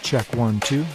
Check 1, 2.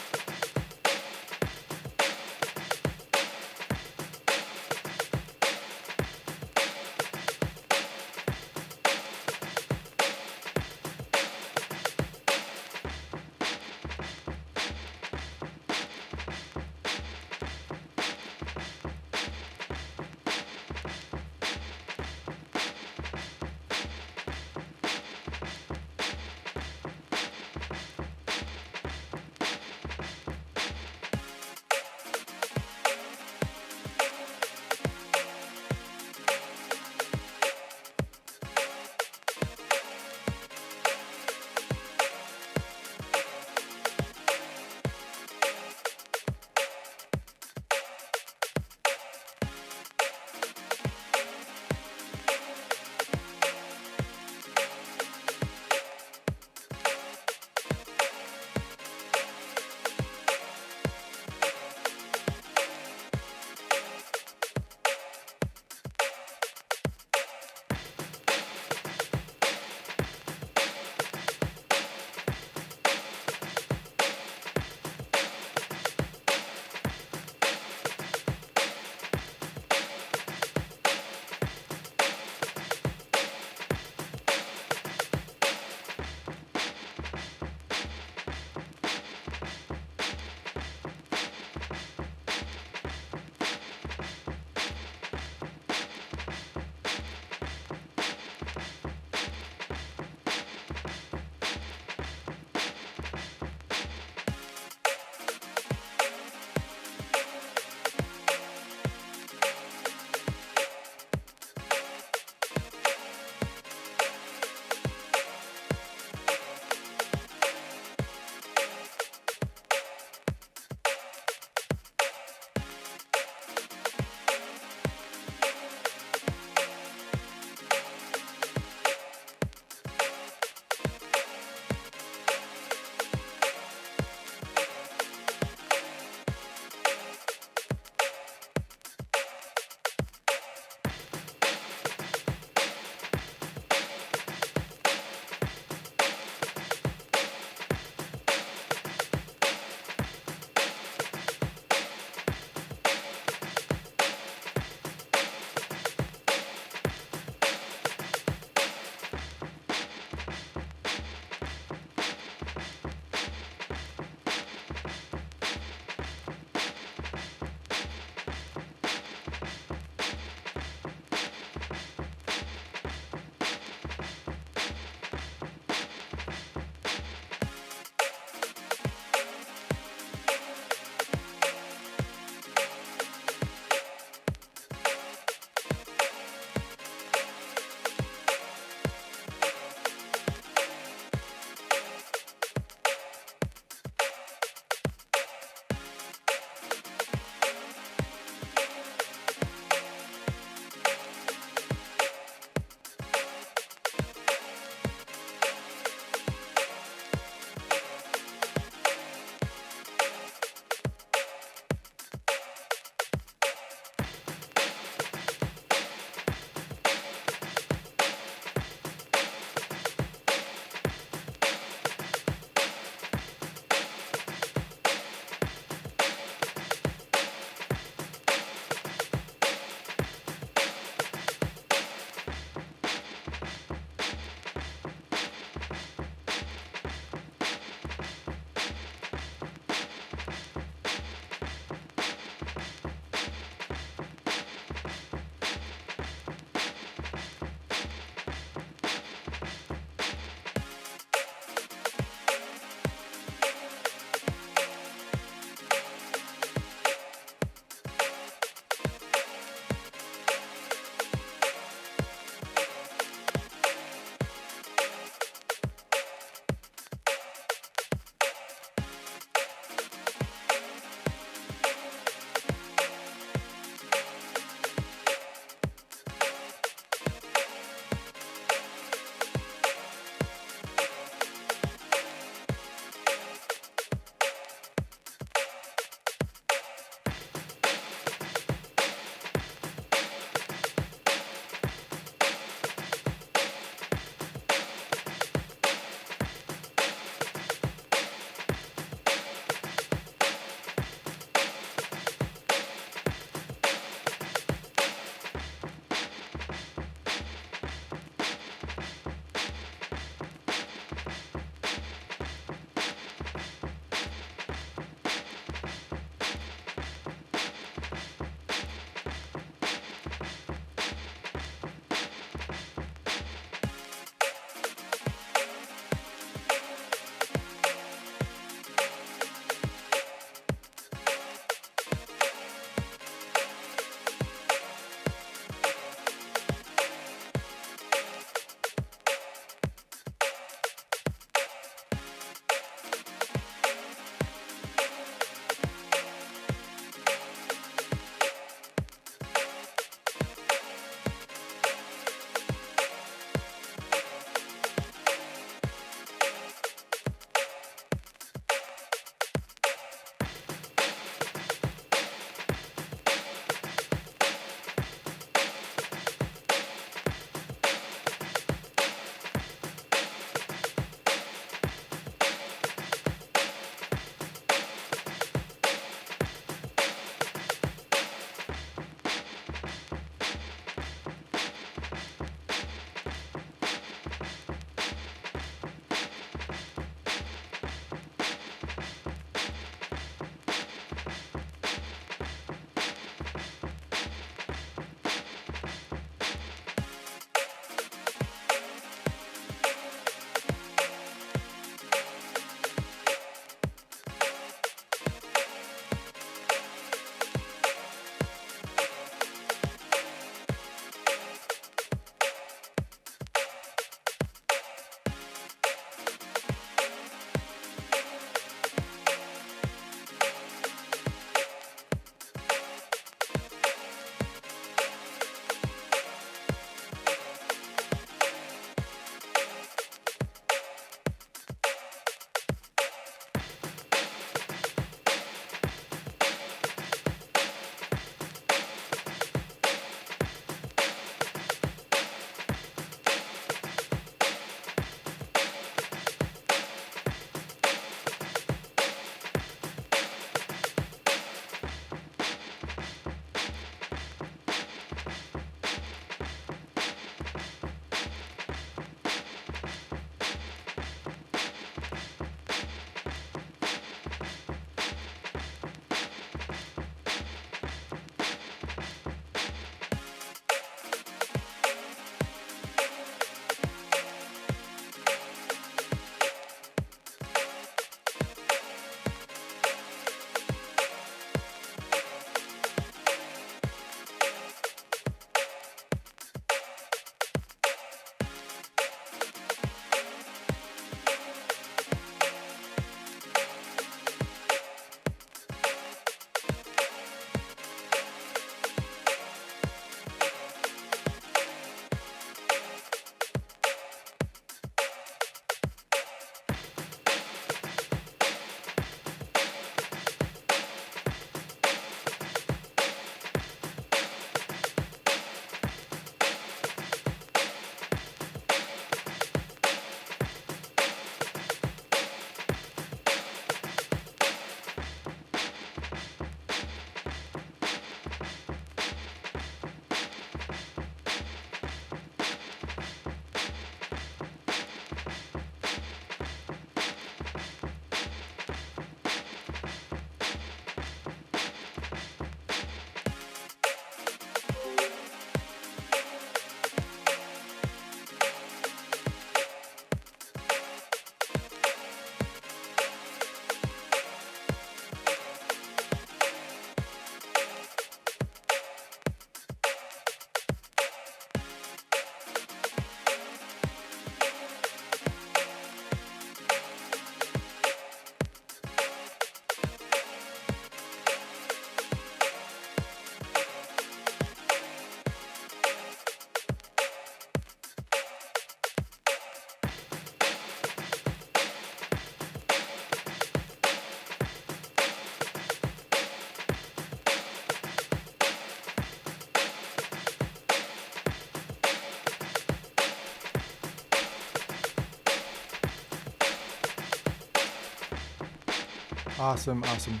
Awesome, awesome.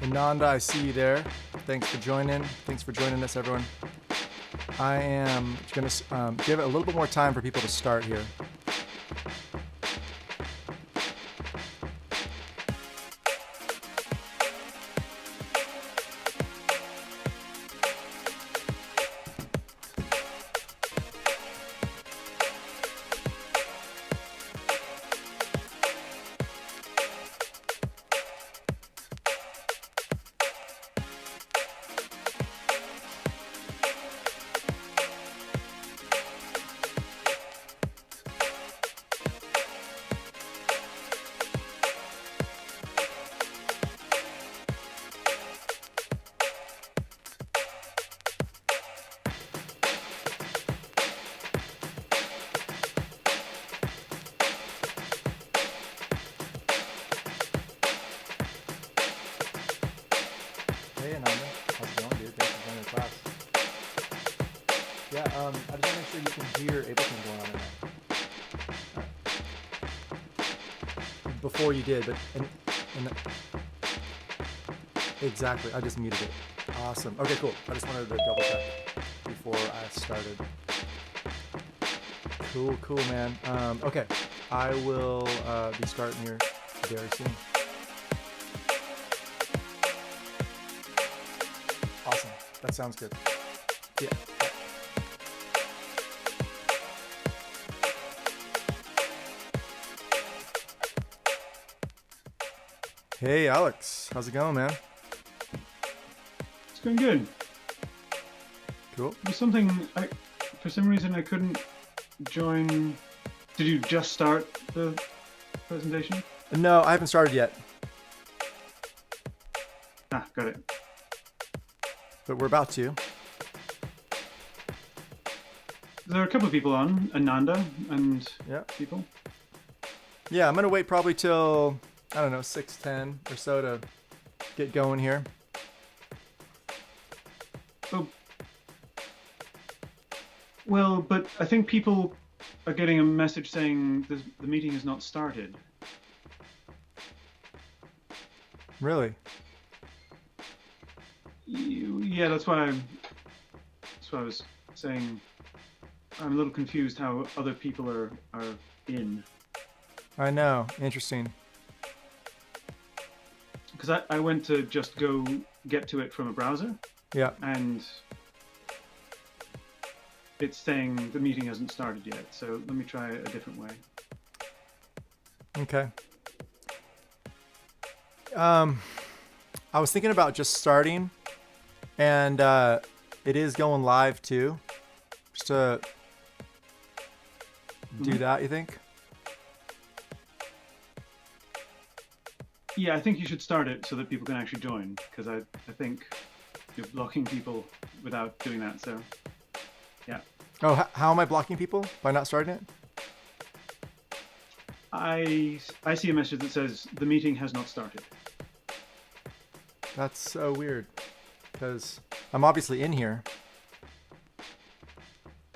Ananda, I see you there. Thanks for joining. Thanks for joining us, everyone. I am going to give it a little bit more time for people to start here. Hey Ananda, how's it going, dude? Thanks for joining the class. Yeah, I just want to make sure you can hear Ableton going on right now. Before you did, but exactly, I just muted it. Awesome. Okay, cool. I just wanted to double check before I started. Cool, man. Okay, I will be starting here very soon. Awesome. That sounds good. Yeah. Hey, Alex. How's it going, man? It's going good. Cool. There's something, for some reason I couldn't join. Did you just start the presentation? No, I haven't started yet. Ah, got it. But we're about to. There are a couple of people on, Ananda and people. Yeah, I'm going to wait probably till, I don't know, 6:10 or so to get going here. Oh. Well, but I think people are getting a message saying the meeting has not started. Really? Yeah, that's why I was saying I'm a little confused how other people are in. I know. Interesting. Because I went to just go get to it from a browser. Yeah. And it's saying the meeting hasn't started yet. So let me try a different way. Okay. I was thinking about just starting, and it is going live too. Just to do that, you think? Yeah, I think you should start it so that people can actually join, because I think you're blocking people without doing that, so yeah. Oh, how am I blocking people? By not starting it? I see a message that says the meeting has not started. That's so weird, because I'm obviously in here.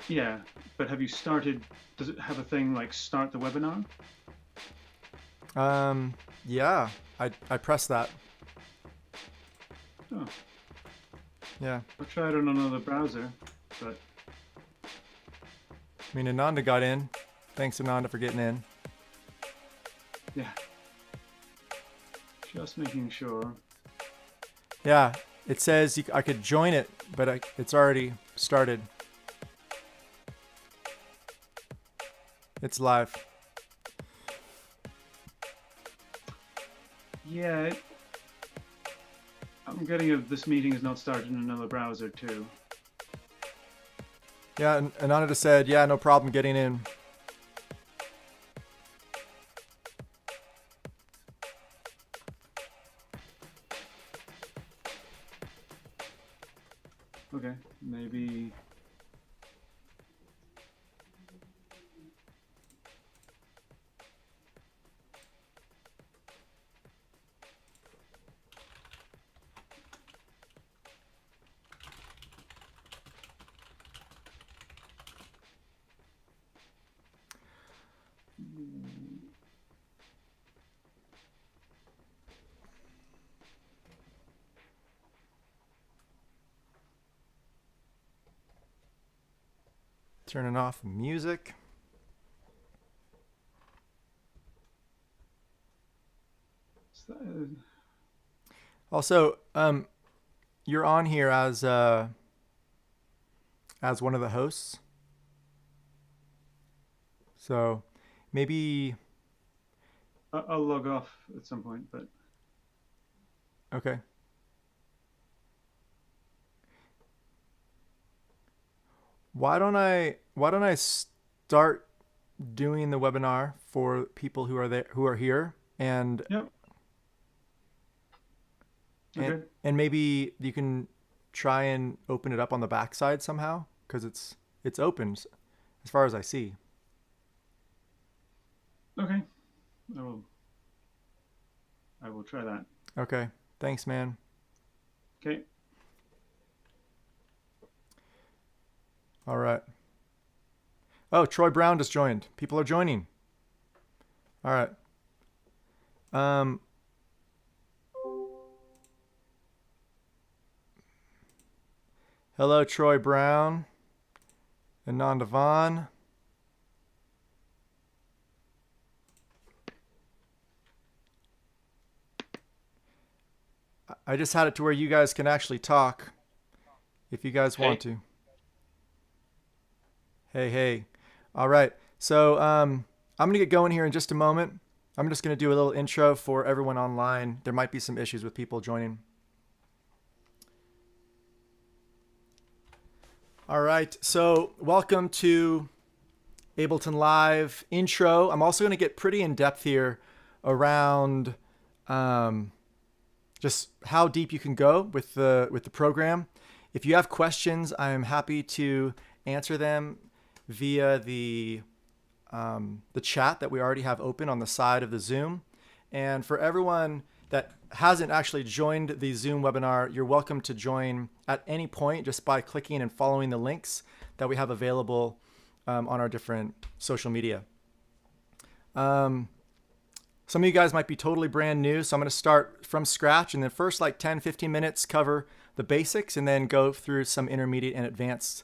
Yeah, but have you started, does it have a thing like start the webinar? Yeah, I pressed that. Oh. Yeah. I'll try it on another browser, but... I mean, Ananda got in. Thanks, Ananda, for getting in. Yeah. Just making sure. Yeah, it says I could join it, but it's already started. It's live. Yeah, I'm getting this meeting is not started in another browser too. Yeah, and Ananda said, yeah, no problem getting in. Okay, maybe... Turning off music. Also, you're on here as one of the hosts. So maybe I'll log off at some point, but okay. Why don't I start doing the webinar for people who are here, and yep. Okay. and maybe you can try and open it up on the backside somehow, because it's open as far as I see. Okay. I will try that. Okay. Thanks, man. Okay. All right. Oh, Troy Brown just joined. People are joining. All right. Hello, Troy Brown. Anand Devon. I just had it to where you guys can actually talk if you guys want to. Hey. All right. So I'm going to get going here in just a moment. I'm just going to do a little intro for everyone online. There might be some issues with people joining. All right. So welcome to Ableton Live intro. I'm also going to get pretty in depth here around just how deep you can go with the program. If you have questions, I am happy to answer them via the chat that we already have open on the side of the Zoom. And for everyone that hasn't actually joined the Zoom webinar, you're welcome to join at any point just by clicking and following the links that we have available on our different social media. Some of you guys might be totally brand new, so I'm going to start from scratch, and then first like 10, 15 minutes cover the basics, and then go through some intermediate and advanced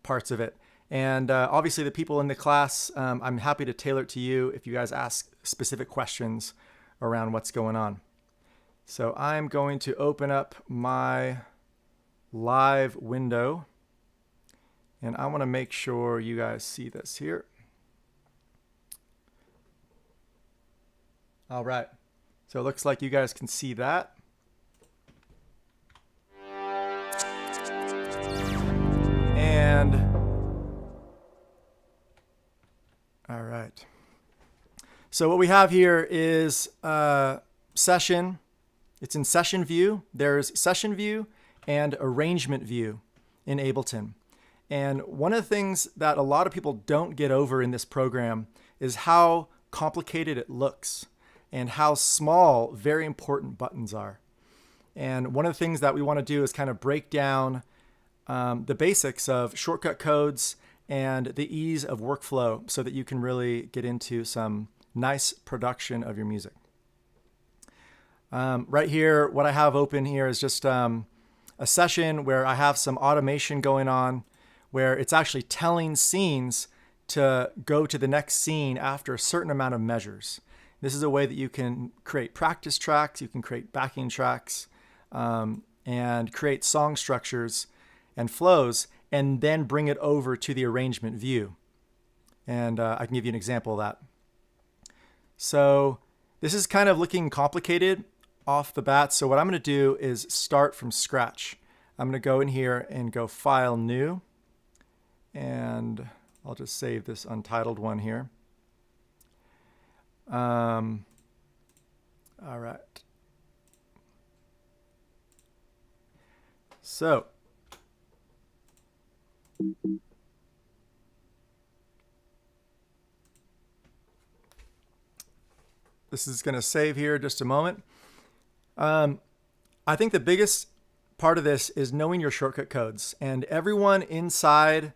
parts of it. And obviously the people in the class, I'm happy to tailor it to you if you guys ask specific questions around what's going on. So I'm going to open up my live window, and I want to make sure you guys see this here. All right, so it looks like you guys can see that. And all right. So what we have here is session. It's in session view. There's session view and arrangement view in Ableton. And one of the things that a lot of people don't get over in this program is how complicated it looks and how small very important buttons are. And one of the things that we want to do is kind of break down the basics of shortcut codes and the ease of workflow so that you can really get into some nice production of your music. Right here, what I have open here is just a session where I have some automation going on, where it's actually telling scenes to go to the next scene after a certain amount of measures. This is a way that you can create practice tracks, you can create backing tracks, and create song structures and flows, and then bring it over to the arrangement view. And I can give you an example of that. So this is kind of looking complicated off the bat. So what I'm going to do is start from scratch. I'm going to go in here and go File, New. And I'll just save this untitled one here. All right. So this is going to save here just a moment. I think the biggest part of this is knowing your shortcut codes, and everyone inside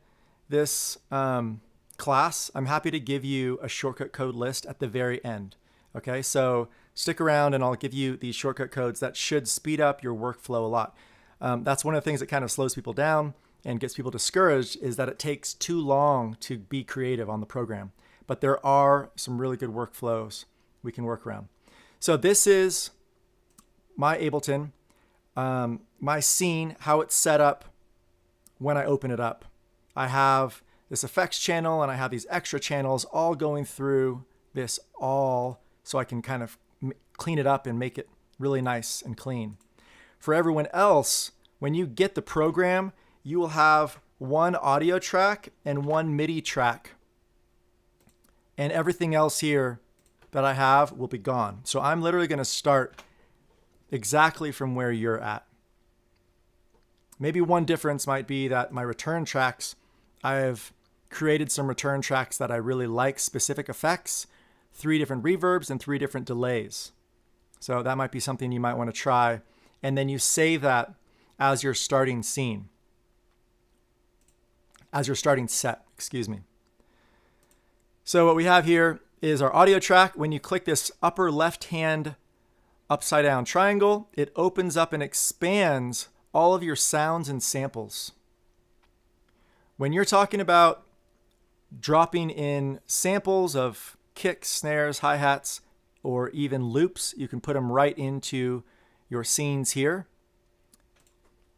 this class, I'm happy to give you a shortcut code list at the very end. Okay, so stick around and I'll give you these shortcut codes that should speed up your workflow a lot. That's one of the things that kind of slows people down and gets people discouraged is that it takes too long to be creative on the program. But there are some really good workflows we can work around. So this is my Ableton, my scene, how it's set up when I open it up. I have this effects channel and I have these extra channels all going through this all so I can kind of clean it up and make it really nice and clean. For everyone else, when you get the program, you will have one audio track and one MIDI track. And everything else here that I have will be gone. So I'm literally going to start exactly from where you're at. Maybe one difference might be that my return tracks, I have created some return tracks that I really like, specific effects, 3 different reverbs and 3 different delays. So that might be something you might want to try. And then you save that as your starting scene, as your starting set, excuse me. So what we have here is our audio track. When you click this upper left-hand upside down triangle, it opens up and expands all of your sounds and samples. When you're talking about dropping in samples of kicks, snares, hi-hats, or even loops, you can put them right into your scenes here.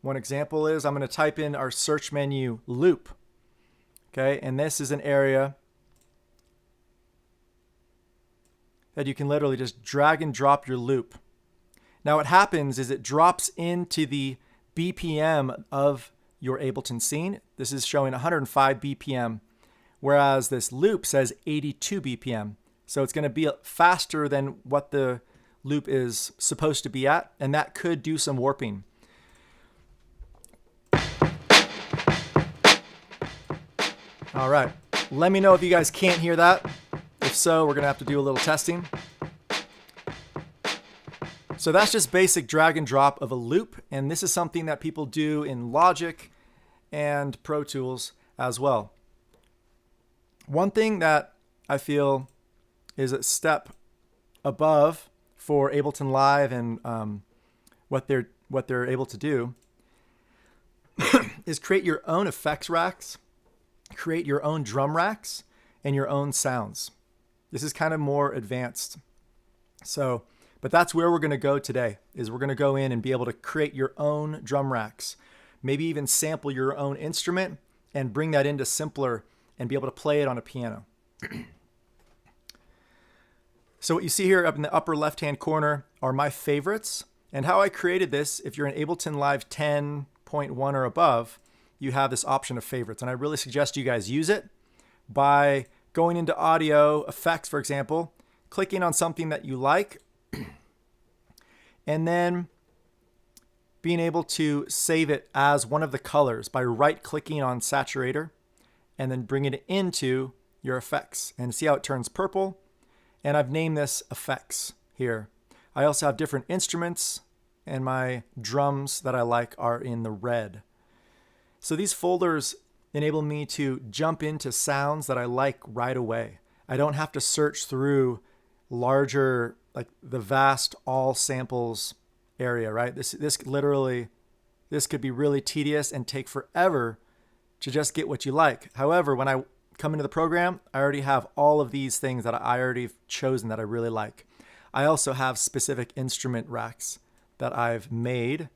One example is I'm going to type in our search menu loop. Okay, and this is an area that you can literally just drag and drop your loop. Now what happens is it drops into the BPM of your Ableton scene. This is showing 105 BPM, whereas this loop says 82 BPM. So it's going to be faster than what the loop is supposed to be at, and that could do some warping. All right, let me know if you guys can't hear that. If so, we're going to have to do a little testing. So that's just basic drag and drop of a loop, and this is something that people do in Logic and Pro Tools as well. One thing that I feel is a step above for Ableton Live and what they're able to do is create your own effects racks, create your own drum racks, and your own sounds. This is kind of more advanced. So, but that's where we're going to go today, is we're going to go in and be able to create your own drum racks, maybe even sample your own instrument and bring that into Simpler and be able to play it on a piano. So what you see here up in the upper left-hand corner are my favorites. And how I created this, if you're in Ableton Live 10.1 or above, you have this option of favorites. And I really suggest you guys use it by going into audio effects, for example, clicking on something that you like, and then being able to save it as one of the colors by right-clicking on Saturator and then bring it into your effects. And see how it turns purple? And I've named this effects here. I also have different instruments, and my drums that I like are in the red. So these folders enable me to jump into sounds that I like right away. I don't have to search through larger, like the vast all samples area, right? This could be really tedious and take forever to just get what you like. However, when I come into the program, I already have all of these things that I already have chosen that I really like. I also have specific instrument racks that I've made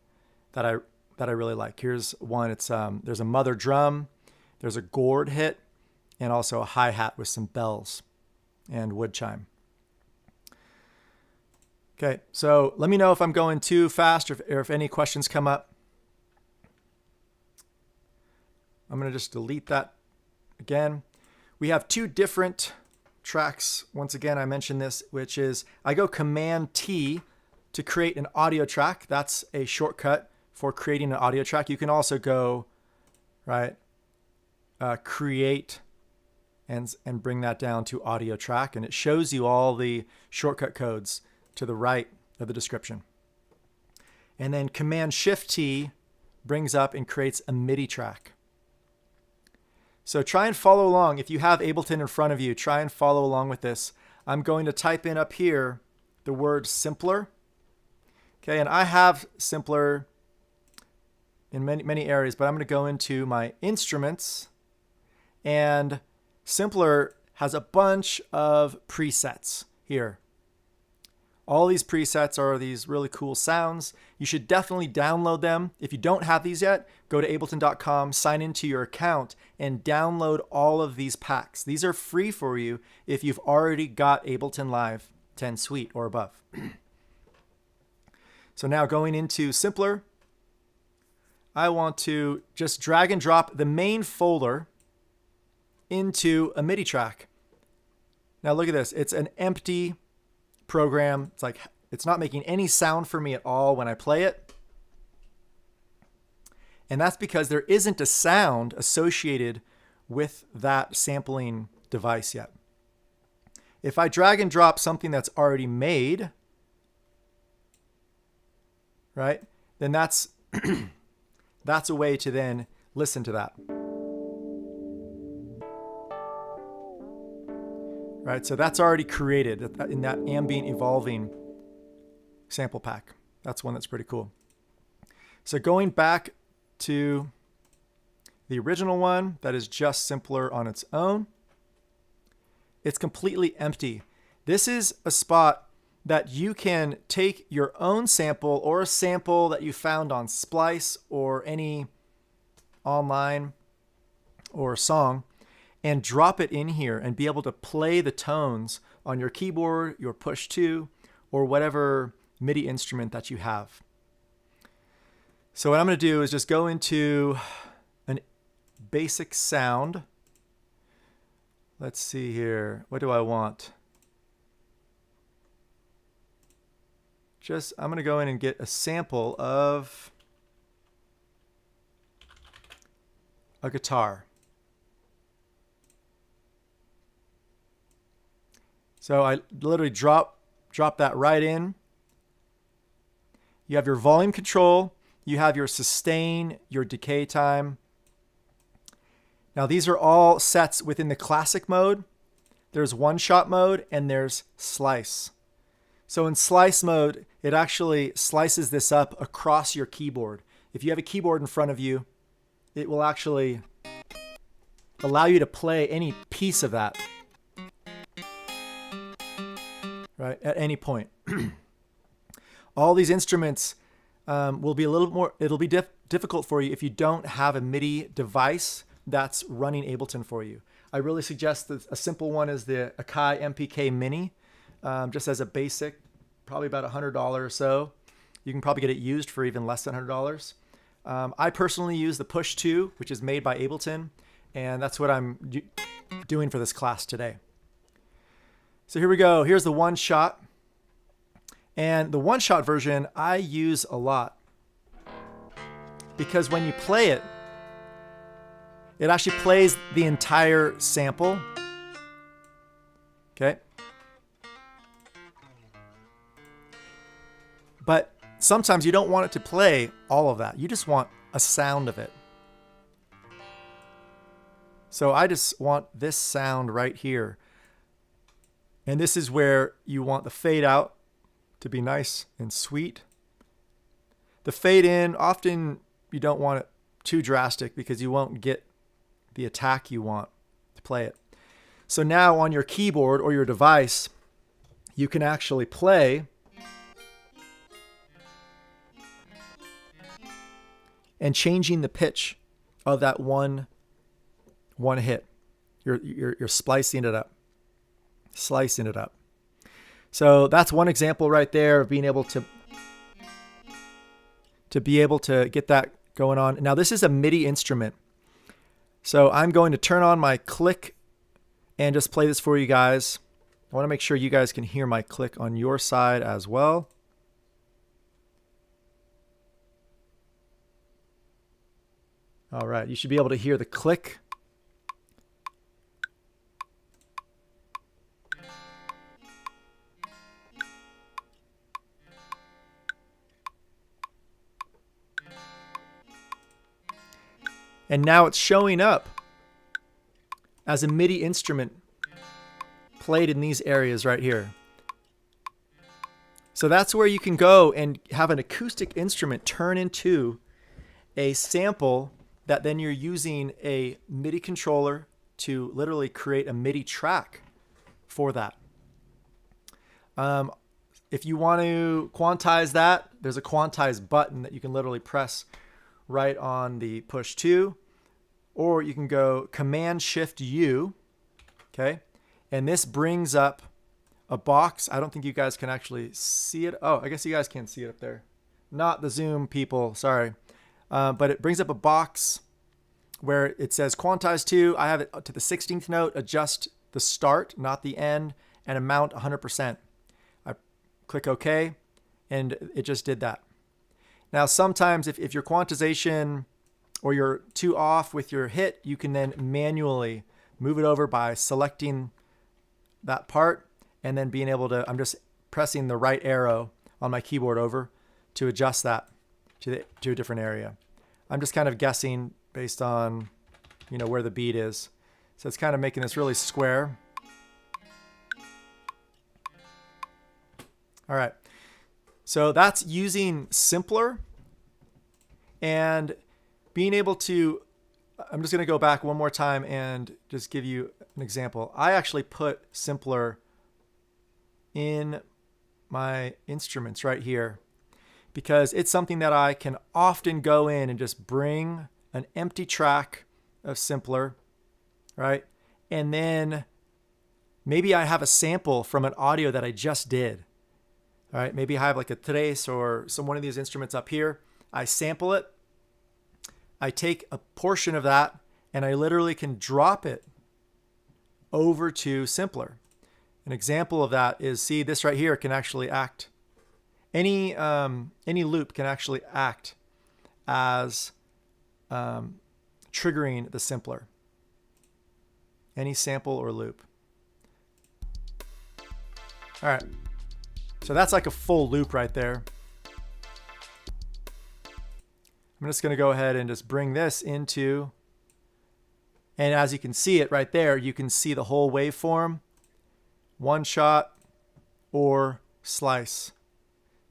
that I really like. Here's one. It's there's a mother drum, there's a gourd hit, and also a hi-hat with some bells and wood chime. Okay, so let me know if I'm going too fast or if any questions come up. I'm going to just delete that again. We have 2 different tracks. Once again, I mentioned this, which is I go Command T to create an audio track. That's a shortcut for creating an audio track. You can also go, right, create and bring that down to audio track, and it shows you all the shortcut codes to the right of the description. And then Command Shift T brings up and creates a MIDI track. So try and follow along. If you have Ableton in front of you, try and follow along with this. I'm going to type in up here the word Simpler. Okay, and I have Simpler in many areas, but I'm going to go into my instruments, and Simpler has a bunch of presets here. All these presets are these really cool sounds. You should definitely download them. If you don't have these yet, go to ableton.com, sign into your account, and download all of these packs. These are free for you if you've already got Ableton Live 10 Suite or above. So now going into Simpler, I want to just drag and drop the main folder into a MIDI track. Now look at this. It's an empty program. It's like it's not making any sound for me at all when I play it. And that's because there isn't a sound associated with that sampling device yet. If I drag and drop something that's already made, right, then that's that's a way to then listen to that. Right, so that's already created in that ambient evolving sample pack. That's one that's pretty cool. So going back to the original one that is just Simpler on its own, it's completely empty. This is a spot that you can take your own sample or a sample that you found on Splice or any online or song, and drop it in here and be able to play the tones on your keyboard, your push 2, or whatever MIDI instrument that you have. So what I'm going to do is just go into an basic sound. Let's see here. What do I want? I'm going to go in and get a sample of a guitar. So I literally drop that right in. You have your volume control, you have your sustain, your decay time. Now these are all sets within the classic mode. There's one-shot mode and there's slice. So in slice mode, it actually slices this up across your keyboard. If you have a keyboard in front of you, it will actually allow you to play any piece of that, right, at any point. All these instruments will be a little more, it'll be difficult for you if you don't have a MIDI device that's running Ableton for you. I really suggest that a simple one is the Akai MPK Mini, just as a basic, probably about $100 or so. You can probably get it used for even less than $100. I personally use the Push 2, which is made by Ableton, and that's what I'm doing for this class today. So here we go. Here's the one shot. And the one shot version I use a lot because when you play it, it actually plays the entire sample. Okay. But sometimes you don't want it to play all of that. You just want a sound of it. So I just want this sound right here. And this is where you want the fade out to be nice and sweet. The fade in, often you don't want it too drastic because you won't get the attack you want to play it. So now on your keyboard or your device, you can actually play and changing the pitch of that one hit. You're splicing it up. Slicing it up. So that's one example right there of being able to be able to get that going on. Now this is a MIDI instrument. So I'm going to turn on my click and just play this for you guys. I want to make sure you guys can hear my click on your side as well. All right, you should be able to hear the click. And now it's showing up as a MIDI instrument played in these areas right here. So that's where you can go and have an acoustic instrument turn into a sample that then you're using a MIDI controller to literally create a MIDI track for that. If you want to quantize that, there's a quantize button that you can literally press right on the push 2, or you can go Command Shift U, okay? And this brings up a box. I don't think you guys can actually see it. Oh, I guess you guys can see it up there. Not the Zoom people, sorry. But it brings up a box where it says quantize 2. I have it to the 16th note, adjust the start, not the end, and amount 100%. I click OK, and it just did that. Now, sometimes if your quantization or you're too off with your hit, you can then manually move it over by selecting that part and then being able to, I'm just pressing the right arrow on my keyboard over to adjust that to a different area. I'm just kind of guessing based on, you know, where the beat is. So it's kind of making this really square. All right. So that's using Simpler and being able to, I'm just going to go back one more time and just give you an example. I actually put Simpler in my instruments right here because it's something that I can often go in and just bring an empty track of Simpler, right? And then maybe I have a sample from an audio that I just did. All right, maybe I have like a trace or one of these instruments up here. I sample it. I take a portion of that and I literally can drop it over to Simpler. An example of that is, see, this right here can actually act. Any loop can actually act as triggering the Simpler. Any sample or loop. All right. So that's like a full loop right there. I'm just going to go ahead and just bring this into, and as you can see it right there, you can see the whole waveform, one shot or slice.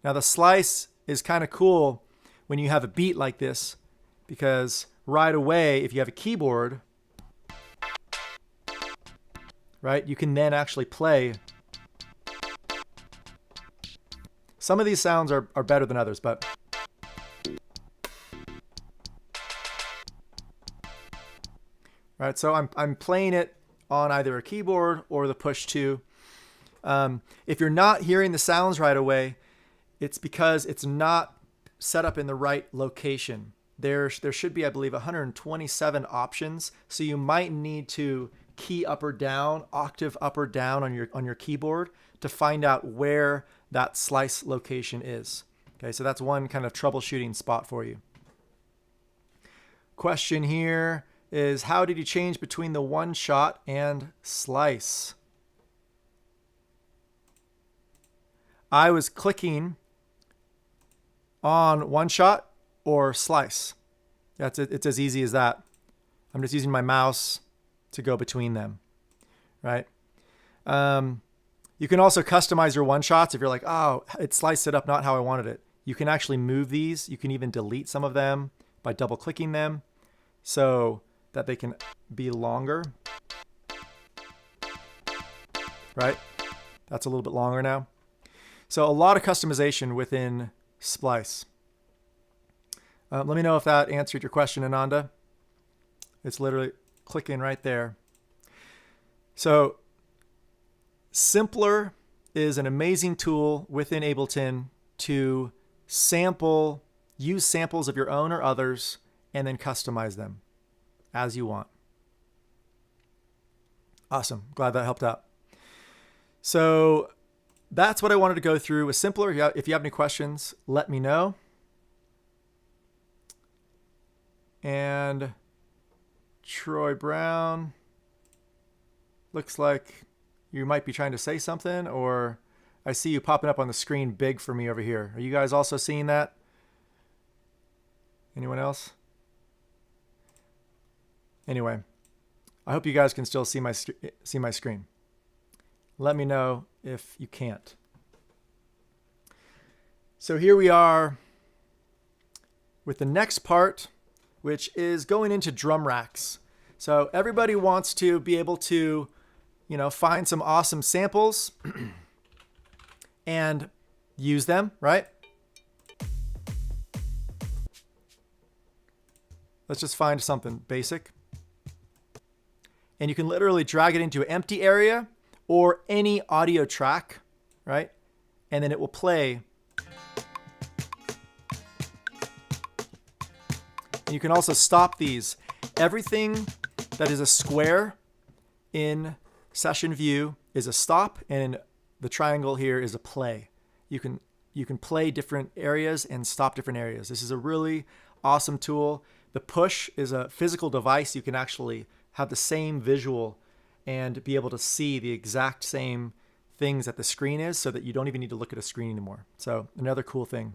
Now the slice is kind of cool when you have a beat like this, because right away, if you have a keyboard, right, you can then actually play. Some of these sounds are better than others, but right, so I'm playing it on either a keyboard or the push 2. If you're not hearing the sounds right away, it's because it's not set up in the right location. There should be, I believe, 127 options, so you might need to key up or down, octave up or down on your keyboard to find out where that slice location is. Okay, so that's one kind of troubleshooting spot for you. Question here is, how did you change between the one shot and slice? I was clicking on one shot or slice. That's it. It's as easy as that. I'm just using my mouse to go between them, right? You can also customize your one shots if you're like, oh, it sliced it up not how I wanted it. You can actually move these. You can even delete some of them by double clicking them so that they can be longer, right? That's a little bit longer now. So a lot of customization within Splice. Let me know if that answered your question, Ananda. It's literally clicking right there. So Simpler is an amazing tool within Ableton to use samples of your own or others, and then customize them as you want. Awesome. Glad that helped out. So that's what I wanted to go through with Simpler. If you have any questions, let me know. And Troy Brown, looks like you might be trying to say something, or I see you popping up on the screen big for me over here. Are you guys also seeing that? Anyone else? Anyway, I hope you guys can still see my screen. Let me know if you can't. So here we are with the next part, which is going into drum racks. So everybody wants to be able to, you know, find some awesome samples and use them, right? Let's just find something basic. And you can literally drag it into an empty area or any audio track, right? And then it will play. And you can also stop these. Everything that is a square in session view is a stop, and the triangle here is a play. You can play different areas and stop different areas. This is a really awesome tool. The push is a physical device. You can actually have the same visual and be able to see the exact same things that the screen is, so that you don't even need to look at a screen anymore. So another cool thing.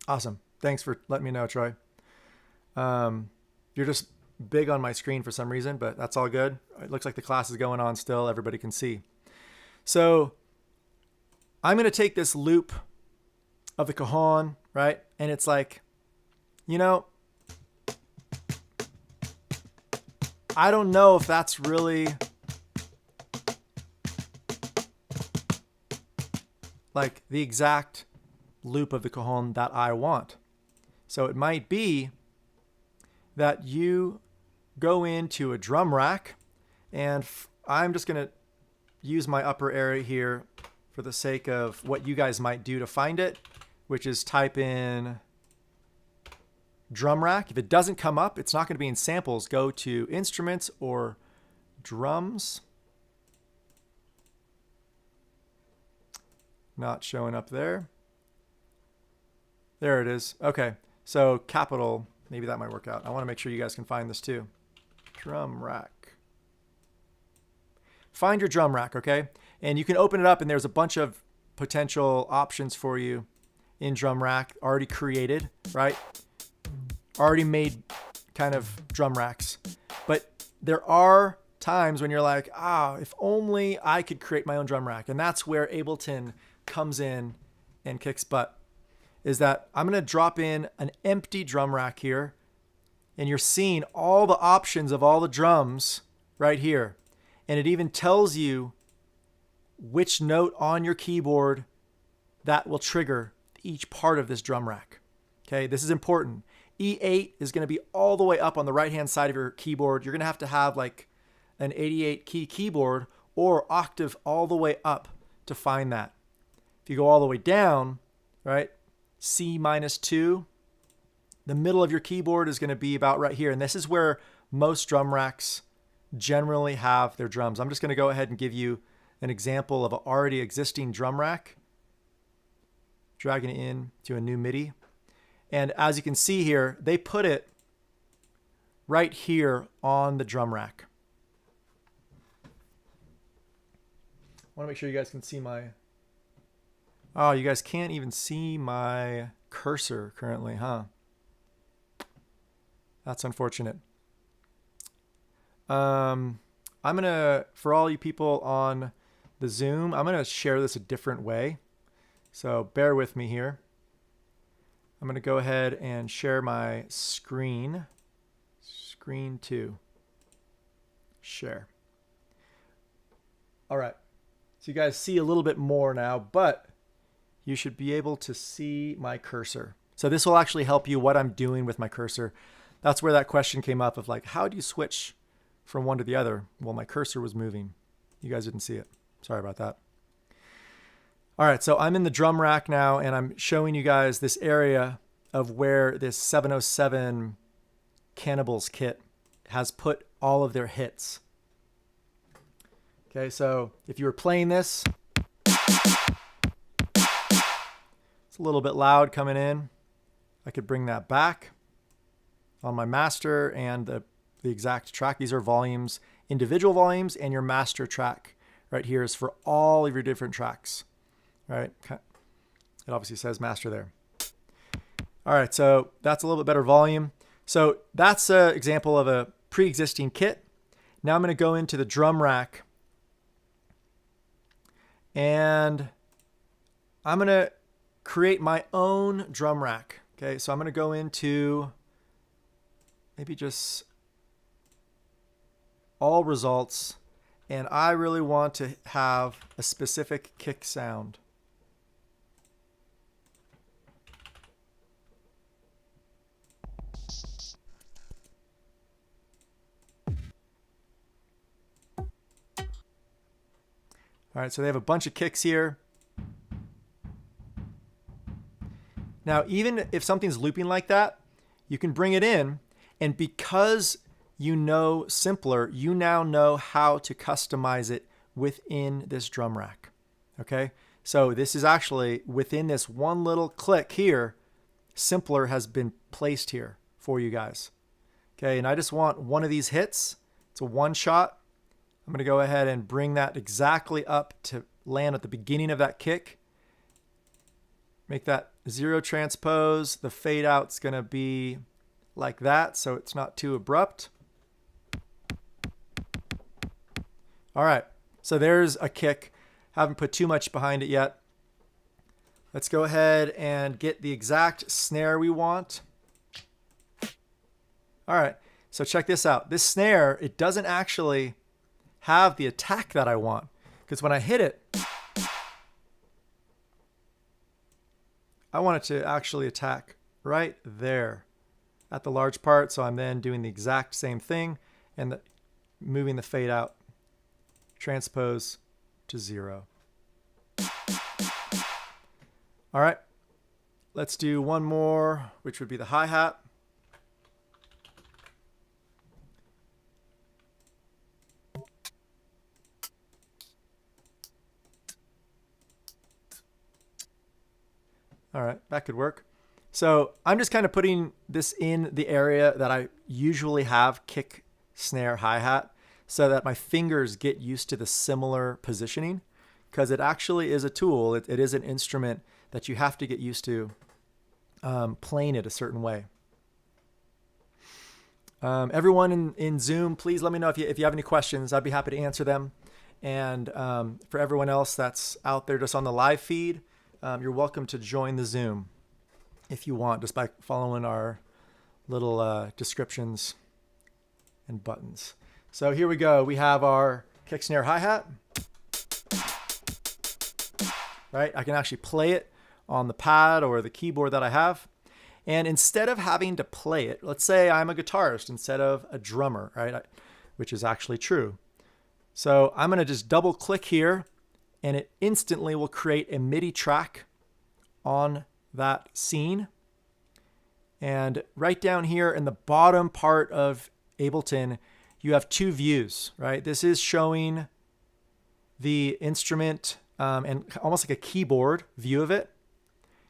Awesome. Thanks for letting me know, Troy. You're just big on my screen for some reason, but that's all good. It looks like the class is going on still. Everybody can see. So I'm going to take this loop of the cajon, right? And it's like, you know, I don't know if that's really like the exact loop of the cajon that I want. So it might be that you go into a drum rack, and I'm just going to use my upper area here for the sake of what you guys might do to find it, which is type in drum rack. If it doesn't come up, it's not going to be in samples. Go to instruments or drums. Not showing up there. There it is. Okay, so capital, maybe that might work out. I want to make sure you guys can find this too. Drum rack. Find your drum rack, okay? And you can open it up, and there's a bunch of potential options for you in drum rack already created, right? Already made kind of drum racks. But there are times when you're like, if only I could create my own drum rack. And that's where Ableton comes in and kicks butt. Is that I'm going to drop in an empty drum rack here, and you're seeing all the options of all the drums right here. And it even tells you which note on your keyboard that will trigger each part of this drum rack. Okay, this is important. E8 is going to be all the way up on the right-hand side of your keyboard. You're going to have like an 88 key keyboard or octave all the way up to find that. If you go all the way down, right, C-2, the middle of your keyboard is going to be about right here. And this is where most drum racks generally have their drums. I'm just going to go ahead and give you an example of an already existing drum rack. Dragging it in to a new MIDI. And as you can see here, they put it right here on the drum rack. I want to make sure you guys can see my... Oh, you guys can't even see my cursor currently, huh? That's unfortunate. I'm going to, for all you people on the Zoom, I'm going to share this a different way. So bear with me here. I'm going to go ahead and share my screen. Screen 2. Share. All right. So you guys see a little bit more now, but you should be able to see my cursor. So this will actually help you what I'm doing with my cursor. That's where that question came up of like, how do you switch from one to the other? Well, my cursor was moving. You guys didn't see it. Sorry about that. All right, so I'm in the drum rack now, and I'm showing you guys this area of where this 707 Cannibals kit has put all of their hits. Okay, so if you were playing this, it's a little bit loud coming in. I could bring that back on my master and the exact track. These are volumes, individual volumes, and your master track right here is for all of your different tracks. Right? It obviously says master there. All right, so that's a little bit better volume. So that's an example of a pre-existing kit. Now I'm going to go into the drum rack, and I'm going to create my own drum rack. Okay, so I'm going to go into maybe just all results, and I really want to have a specific kick sound. All right, so they have a bunch of kicks here. Now, even if something's looping like that, you can bring it in, and because you know Simpler, you now know how to customize it within this drum rack. Okay, so this is actually within this one little click here, Simpler has been placed here for you guys. Okay, and I just want one of these hits. It's a one shot. I'm going to go ahead and bring that exactly up to land at the beginning of that kick. Make that 0 transpose. The fade out's going to be like that, so it's not too abrupt. All right, so there's a kick. Haven't put too much behind it yet. Let's go ahead and get the exact snare we want. All right, so check this out. This snare, it doesn't actually have the attack that I want, because when I hit it, I want it to actually attack right there at the large part. So I'm then doing the exact same thing and moving the fade out, transpose to 0. All right, let's do one more, which would be the hi-hat. All right, that could work. So I'm just kind of putting this in the area that I usually have kick, snare, hi-hat, so that my fingers get used to the similar positioning, because it actually is a tool. It is an instrument that you have to get used to playing it a certain way. Everyone in Zoom, please let me know if you have any questions. I'd be happy to answer them. And for everyone else that's out there just on the live feed, you're welcome to join the Zoom if you want, just by following our little descriptions and buttons. So here we go. We have our kick, snare, hi-hat. Right? I can actually play it on the pad or the keyboard that I have. And instead of having to play it, let's say I'm a guitarist instead of a drummer, right? Which is actually true. So I'm going to just double click here, and it instantly will create a MIDI track on that scene. And right down here in the bottom part of Ableton, you have two views, right? This is showing the instrument and almost like a keyboard view of it.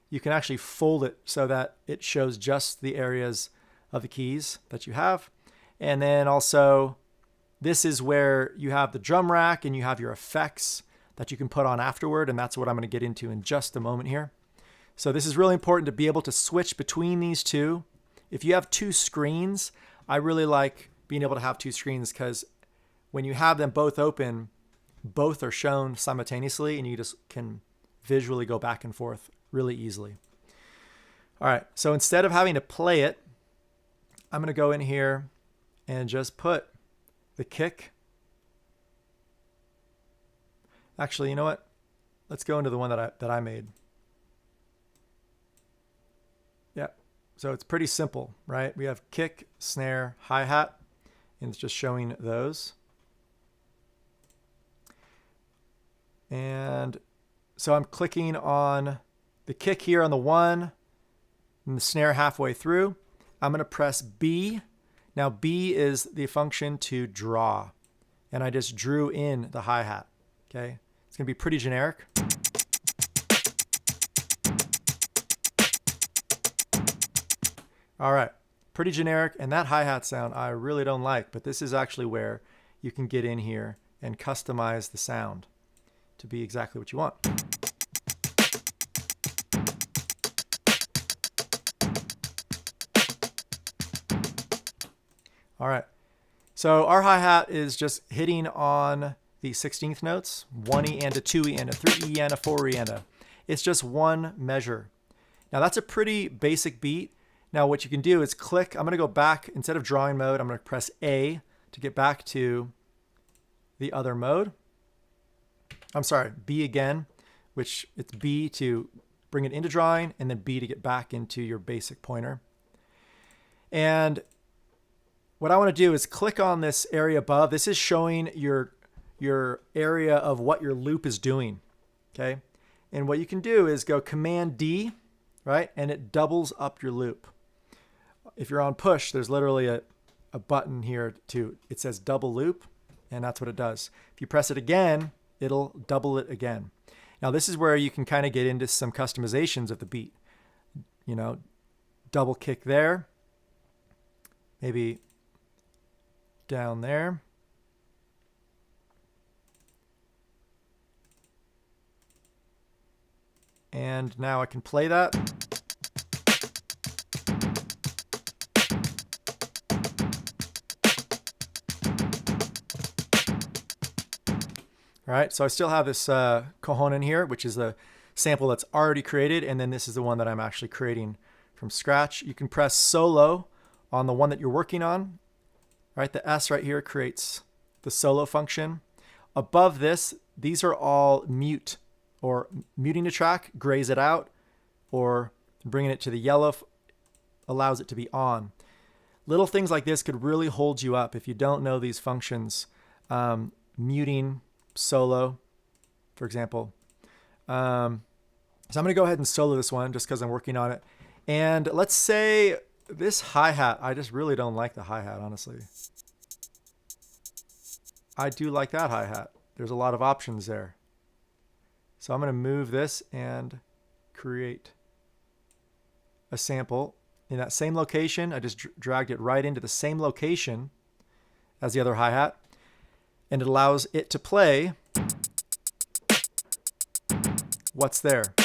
You can actually fold it so that it shows just the areas of the keys that you have. And then also, this is where you have the drum rack and you have your effects that you can put on afterward, and that's what I'm going to get into in just a moment here. So this is really important to be able to switch between these two. If you have two screens, I really like being able to have two screens, because when you have them both open, both are shown simultaneously, and you just can visually go back and forth really easily. All right, so instead of having to play it, I'm going to go in here and just put the kick. Actually, you know what? Let's go into the one that I made. Yeah, so it's pretty simple, right? We have kick, snare, hi-hat, and it's just showing those. And so I'm clicking on the kick here on the 1 and the snare halfway through. I'm going to press B. Now B is the function to draw, and I just drew in the hi-hat. Okay, it's going to be pretty generic. All right, pretty generic, and that hi-hat sound I really don't like, but this is actually where you can get in here and customize the sound to be exactly what you want. All right, so our hi-hat is just hitting on the 16th notes, 1E and a 2E and a 3E and a 4E and a. It's just one measure. Now that's a pretty basic beat. Now what you can do is click, I'm going to go back, instead of drawing mode, I'm going to press A to get back to the other mode. I'm sorry, B again, which it's B to bring it into drawing, and then B to get back into your basic pointer. And what I want to do is click on this area above. This is showing your area of what your loop is doing, okay? And what you can do is go Command D, right? And it doubles up your loop. If you're on push, there's literally a button here it says double loop, and that's what it does. If you press it again, it'll double it again. Now this is where you can kind of get into some customizations of the beat. You know, double kick there, maybe down there. And now I can play that. All right, so I still have this cajon in here, which is the sample that's already created, and then this is the one that I'm actually creating from scratch. You can press solo on the one that you're working on. All right, the S right here creates the solo function. Above this, these are all mute, or muting a track, grays it out, or bringing it to the yellow allows it to be on. Little things like this could really hold you up if you don't know these functions. Muting solo, for example. So I'm going to go ahead and solo this one just because I'm working on it. And let's say this hi-hat, I just really don't like the hi-hat, honestly. I do like that hi-hat. There's a lot of options there. So I'm going to move this and create a sample in that same location. I just dragged it right into the same location as the other hi-hat, and it allows it to play what's there.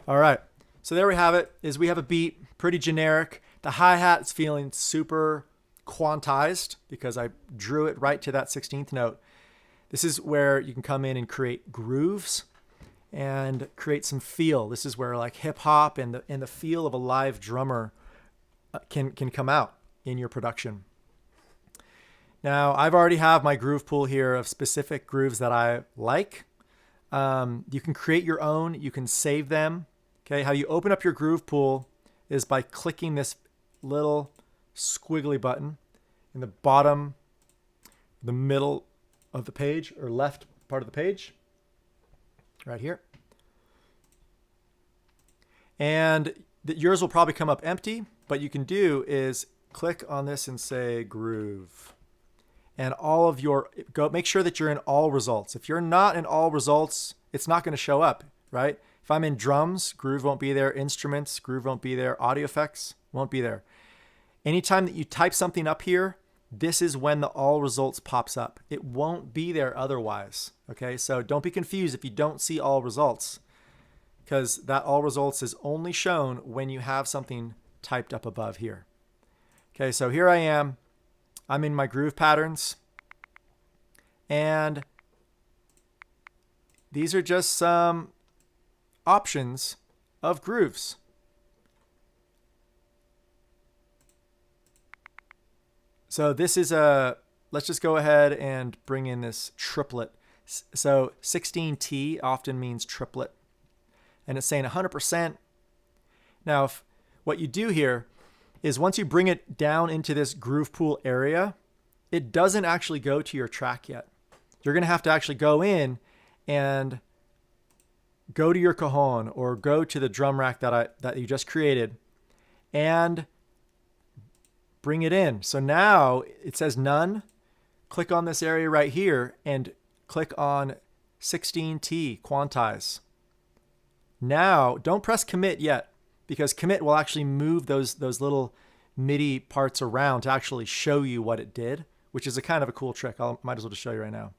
All right, so there we have it. We have a beat, pretty generic. The hi-hat is feeling super quantized because I drew it right to that 16th note. This is where you can come in and create grooves and create some feel. This is where like hip hop and the feel of a live drummer can come out in your production. Now I've already have my groove pool here of specific grooves that I like. You can create your own. You can save them. Okay, how you open up your groove pool is by clicking this little squiggly button in the bottom, the middle of the page, or left part of the page, right here. And yours will probably come up empty, but you can do is click on this and say groove. And all of your, make sure that you're in all results. If you're not in all results, it's not going to show up, right? If I'm in drums, groove won't be there. Instruments, groove won't be there. Audio effects won't be there. Anytime that you type something up here, this is when the all results pops up. It won't be there otherwise. Okay, so don't be confused if you don't see all results, because that all results is only shown when you have something typed up above here. Okay, so here I am. I'm in my groove patterns, and these are just some options of grooves. So this is let's just go ahead and bring in this triplet. So 16T often means triplet, and it's saying 100%. Now, what you do here is once you bring it down into this groove pool area, it doesn't actually go to your track yet. You're going to have to actually go in and go to your cajon or go to the drum rack that you just created and bring it in. So now it says none. Click on this area right here and click on 16T, quantize. Now, don't press commit yet, because commit will actually move those little MIDI parts around to actually show you what it did, which is a kind of a cool trick. Might as well just show you right now.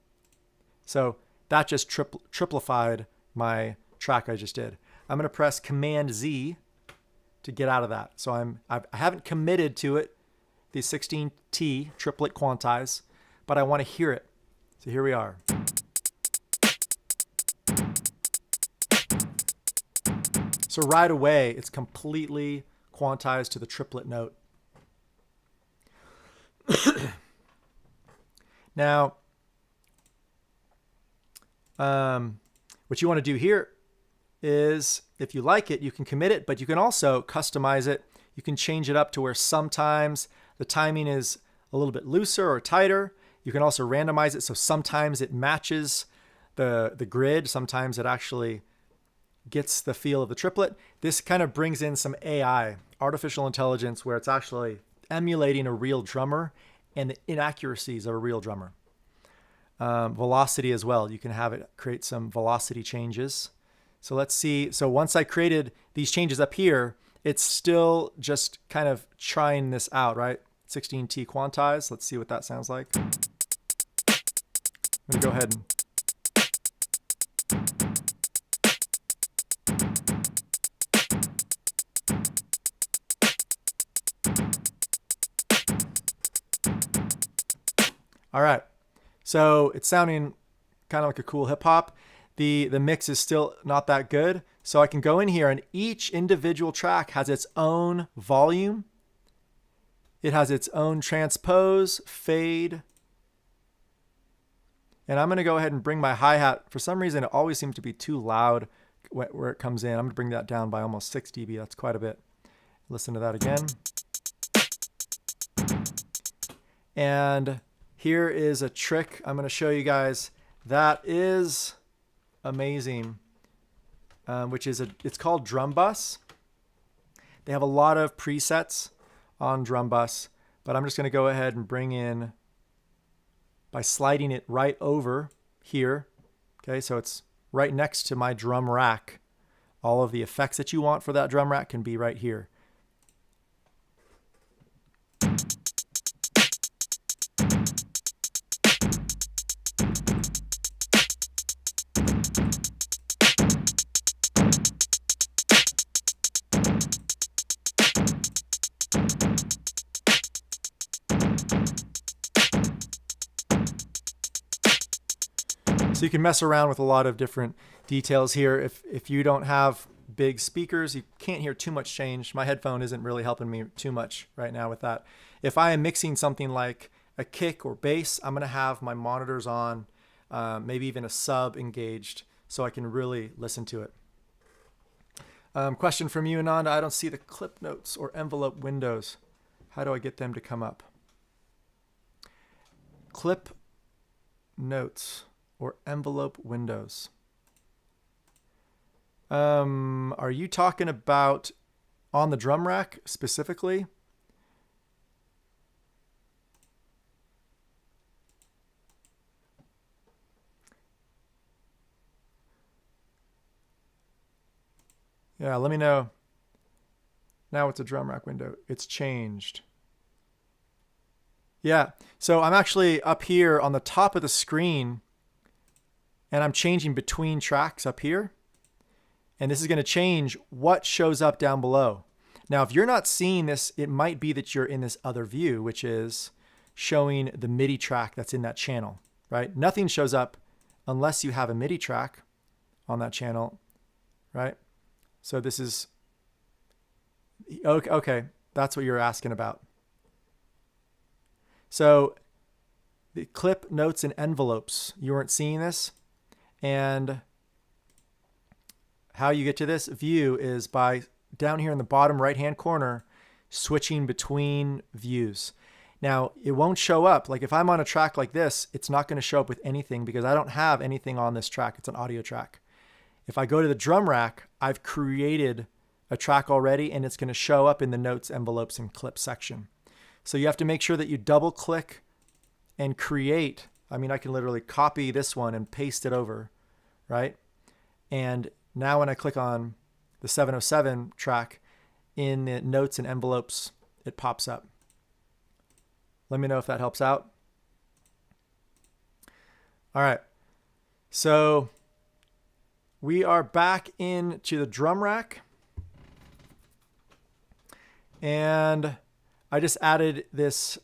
So that just triplified my track I just did. I'm going to press Command Z to get out of that. So I haven't committed to it, the 16T triplet quantize, but I want to hear it. So here we are. So right away, it's completely quantized to the triplet note. Now, what you want to do here is, if you like it, you can commit it, but you can also customize it. You can change it up to where sometimes the timing is a little bit looser or tighter. You can also randomize it, so sometimes it matches the grid, sometimes it actually gets the feel of the triplet. This kind of brings in some AI, artificial intelligence, where it's actually emulating a real drummer and the inaccuracies of a real drummer. Velocity as well. You can have it create some velocity changes. So let's see. So once I created these changes up here, it's still just kind of trying this out, right? 16T quantize. Let's see what that sounds like. I'm going to go ahead and all right, so it's sounding kind of like a cool hip hop. The mix is still not that good. So I can go in here and each individual track has its own volume. It has its own transpose, fade. And I'm gonna go ahead and bring my hi-hat. For some reason, it always seems to be too loud where it comes in. I'm gonna bring that down by almost 6 dB. That's quite a bit. Listen to that again. And here is a trick I'm going to show you guys that is amazing, which is it's called Drum Bus. They have a lot of presets on Drum Bus, but I'm just going to go ahead and bring in by sliding it right over here. Okay, so it's right next to my drum rack. All of the effects that you want for that drum rack can be right here. So you can mess around with a lot of different details here. If you don't have big speakers, you can't hear too much change. My headphone isn't really helping me too much right now with that. If I am mixing something like a kick or bass, I'm going to have my monitors on, maybe even a sub engaged, so I can really listen to it. Question from you, Ananda. I don't see the clip notes or envelope windows. How do I get them to come up? Clip notes or envelope windows. Are you talking about on the drum rack specifically? Yeah, let me know. Now it's a drum rack window. It's changed. Yeah, so I'm actually up here on the top of the screen and I'm changing between tracks up here. And this is going to change what shows up down below. Now, if you're not seeing this, it might be that you're in this other view, which is showing the MIDI track that's in that channel, right? Nothing shows up unless you have a MIDI track on that channel, right? So this is, okay, that's what you're asking about. So the clip notes and envelopes, you weren't seeing this. And how you get to this view is by down here in the bottom right-hand corner, switching between views. Now, it won't show up. Like if I'm on a track like this, it's not going to show up with anything because I don't have anything on this track. It's an audio track. If I go to the drum rack, I've created a track already and it's going to show up in the notes, envelopes, and clips section. So you have to make sure that you double click and create. I mean, I can literally copy this one and paste it over, right? And now when I click on the 707 track in the notes and envelopes, it pops up. Let me know if that helps out. All right. So we are back into the drum rack. And I just added this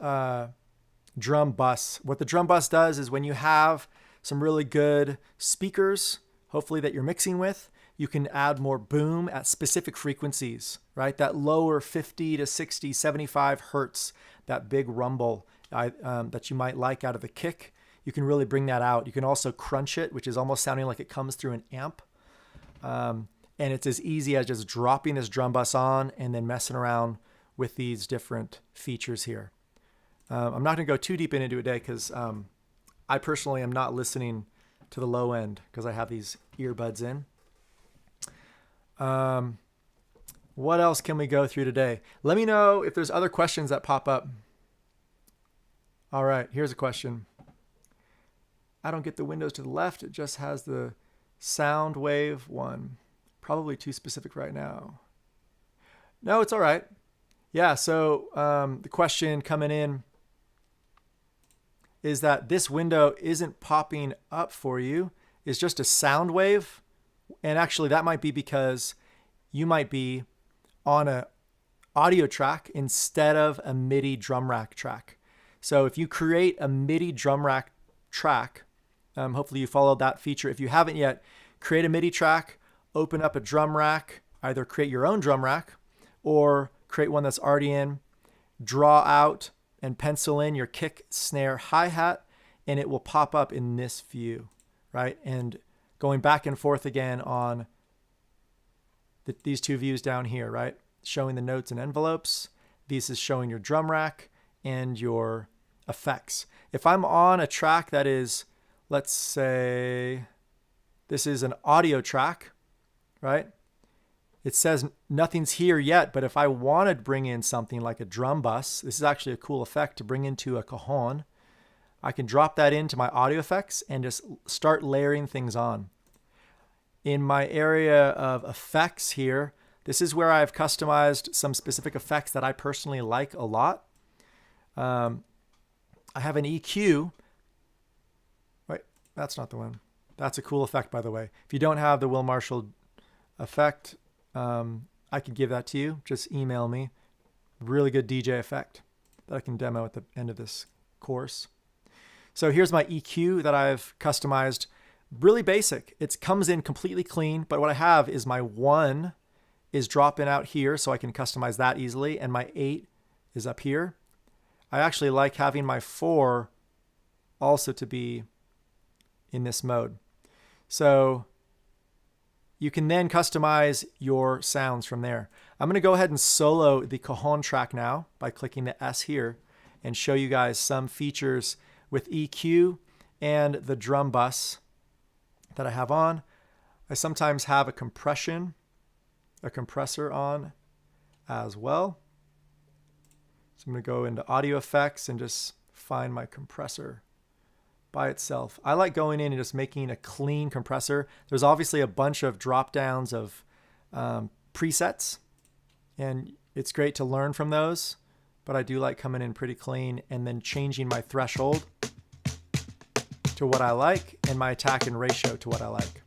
drum bus. What the drum bus does is when you have some really good speakers, hopefully that you're mixing with, you can add more boom at specific frequencies, right? That lower 50 to 60, 75 hertz, that big rumble that you might like out of the kick. You can really bring that out. You can also crunch it, which is almost sounding like it comes through an amp. And it's as easy as just dropping this drum bus on and then messing around with these different features here. I'm not going to go too deep into it today because I personally am not listening to the low end because I have these earbuds in. What else can we go through today? Let me know if there's other questions that pop up. All right, here's a question. I don't get the windows to the left. It just has the sound wave one. Probably too specific right now. No, it's all right. Yeah, so the question coming in is that this window isn't popping up for you. It's just a sound wave. And actually that might be because you might be on a audio track instead of a MIDI drum rack track. So if you create a MIDI drum rack track, hopefully you followed that feature. If you haven't yet, create a MIDI track, open up a drum rack, either create your own drum rack or create one that's already in, draw out and pencil in your kick, snare, hi-hat, and it will pop up in this view, right? And going back and forth again on these two views down here, right? Showing the notes and envelopes. This is showing your drum rack and your effects. If I'm on a track that is, let's say, this is an audio track, right? It says nothing's here yet, but if I want to bring in something like a drum bus, this is actually a cool effect to bring into a cajon. I can drop that into my audio effects and just start layering things on. In my area of effects here, this is where I've customized some specific effects that I personally like a lot. I have an EQ. Wait, that's not the one. That's a cool effect, by the way. If you don't have the Will Marshall effect, I can give that to you. Just email me. Really good DJ effect that I can demo at the end of this course. So here's my EQ that I've customized. Really basic. It comes in completely clean, but what I have is my 1 is dropping out here, so I can customize that easily, and my 8 is up here. I actually like having my 4 also to be in this mode. So you can then customize your sounds from there. I'm going to go ahead and solo the cajon track now by clicking the S here and show you guys some features with EQ and the drum bus that I have on. I sometimes have a compressor on as well. So I'm going to go into audio effects and just find my compressor by itself. I like going in and just making a clean compressor. There's obviously a bunch of drop downs of presets, and it's great to learn from those, but I do like coming in pretty clean and then changing my threshold to what I like and my attack and ratio to what I like.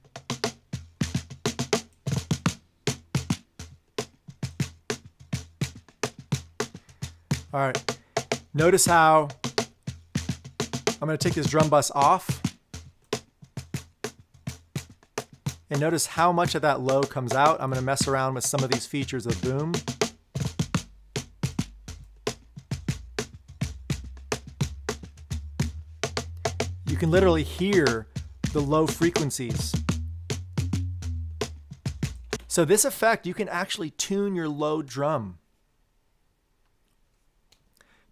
All right, notice how I'm going to take this drum bus off, and notice how much of that low comes out. I'm going to mess around with some of these features of boom. You can literally hear the low frequencies. So this effect, you can actually tune your low drum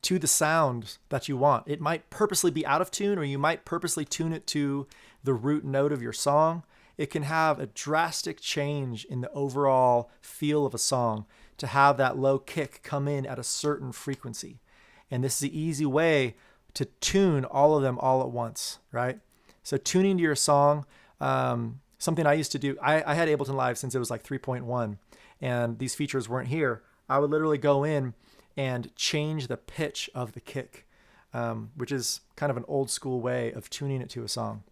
to the sound that you want. It might purposely be out of tune, or you might purposely tune it to the root note of your song. It can have a drastic change in the overall feel of a song to have that low kick come in at a certain frequency. And this is the easy way to tune all of them all at once, right? So tuning to your song, something I used to do, I had Ableton Live since it was like 3.1, and these features weren't here. I would literally go in and change the pitch of the kick, which is kind of an old school way of tuning it to a song.